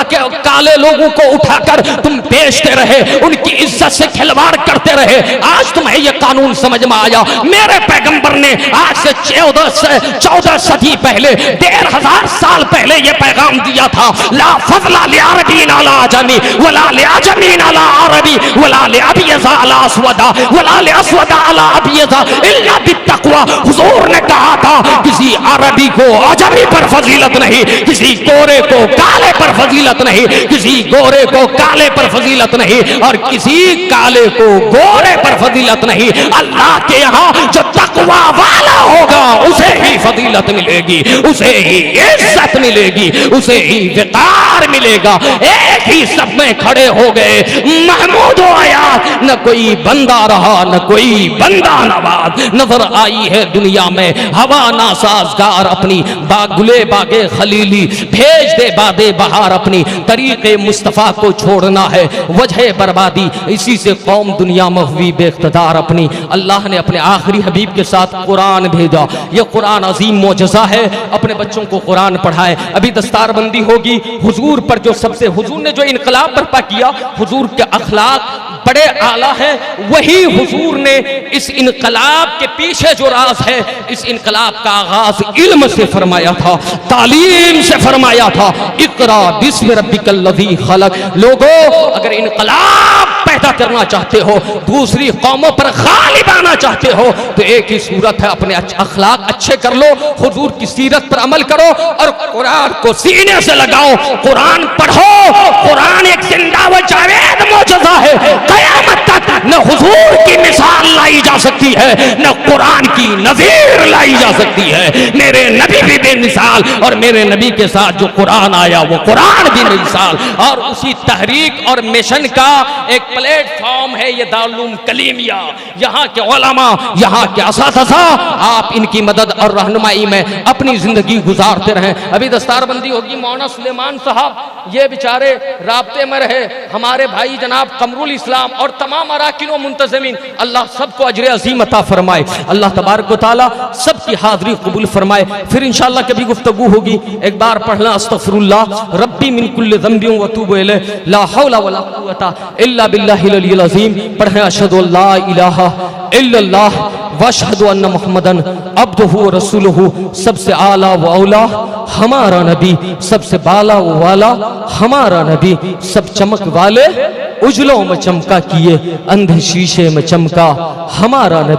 Speaker 2: के काले लोगों को उठाकर तुम बेचते रहे, उनकी इज्जत से खिलवाड़ करते रहे। आज तुम्हें यह कानून समझ में आया। मेरे पैगंबर ने आज से 14 सदी पहले, 1500 साल पहले यह पैगाम दिया था, ला फज़ला लिअरबीन अला अजमी वला लिअजमीन अला अरबी वला लिअबयज़ अला अस्वदा वला लिअस्वदा अला अबयज़ इल्ला बित्तक़वा। हुजूर ने कहा था किसी अरबी को अजमी पर फजीलत नहीं, किसी गोरे को काले पर फजीलत नहीं, किसी गोरे को काले पर फजीलत नहीं और किसी काले को गोरे पर फजीलत नहीं। अल्लाह के यहाँ जो तकवा वाला होगा उसे ही फजीलत मिलेगी, उसे ही इज्जत मिलेगी, उसे ही विकार मिलेगा। एक एक ही सब में खड़े हो गए। महमूद आया, न कोई बंदा रहा न कोई बंदा नवाज। नजर आई है दुनिया में हवा नासाजगार अपनी, बागुले बागे खलीली भेज दे बादे बहार अपनी। तरीके मुस्तफ़ा को छोड़ना है वजह बर्बादी, इसी से कौम दुनिया में हुई बेख्तदार अपनी। अल्लाह ने अपने आखिरी हबीब के साथ कुरान भेजा। यह कुरान अजीम मोजज़ा है। अपने बच्चों को कुरान पढ़ाएं। अभी दस्तारबंदी होगी। हुजूर पर जो सबसे, हुजूर ने जो इनकलाब बर्पा किया, हुजूर के अखलाक बड़े आला है। वही हुजूर ने इस इनकलाब के पीछे जो राज है, इस इनकलाब का आगाज इल्म से फरमाया था, तालीम से फरमाया था। इक़रा बिस्मि रब्बिकल लज़ी खलक। लोगों, अगर इनकलाब पैदा करना चाहते हो, दूसरी कौमों पर गालिब आना चाहते हो, तो एक ही सूरत है, अपने अखलाक अच्छे कर लो, हुजूर की सीरत पर अमल करो और कुरान को सीने से लगाओ। कुरान पढ़ो। कुरान एक जिंदा व जावेद मौजज़ा है। क़यामत तक न हुजूर की मिसाल लाई जा सकती है, न कुरान की नज़ीर लाई जा सकती है। मेरे नबी भी बेमिसाल, और मेरे नबी के साथ जो कुरान आया वो कुरान भी बेमिसाल। और उसी तहरीक और मिशन का एक प्लेटफॉर्म है ये दारुल कलीमिया। यहाँ के उलमा, यहाँ के असातिज़ा, आप इनकी मदद और रहनुमाई में अपनी जिंदगी गुजारते रहें। अभी दस्तारबंदी होगी। मौलाना सुलेमान साहब ये बेचारे राब्ते में रहे, हमारे भाई जनाब कमरुल इस्लाम और तमाम अराकिन व मुंतज़मीन, अल्लाह सबको अजर अज़ीम अता फरमाए। अल्लाह तबारक व तआला सबकी हाज़री कबूल फरमाए। फिर इंशाअल्लाह कभी गुफ्तगू होगी। एक बार पढ़ना अस्तग़फिरुल्लाह रब्बी मिन कुल्लि ज़ंबिन व तूबु इलैह ला हौला वला कुव्वता इल्ला बिल्लाहिल अलिय्यिल अज़ीम। पढ़ें अशहदु अल्ला इलाहा इल्लल्लाह व अशहदु अन्ना मुहम्मदन अब्दुहु व रसूलुहु। सबसे आला व औला हमारा नबी, सबसे बाला व वाला हमारा नबी। सब चमक वाले उजलों में चमका किए, अंधे शीशे में चमका हमारा नबी।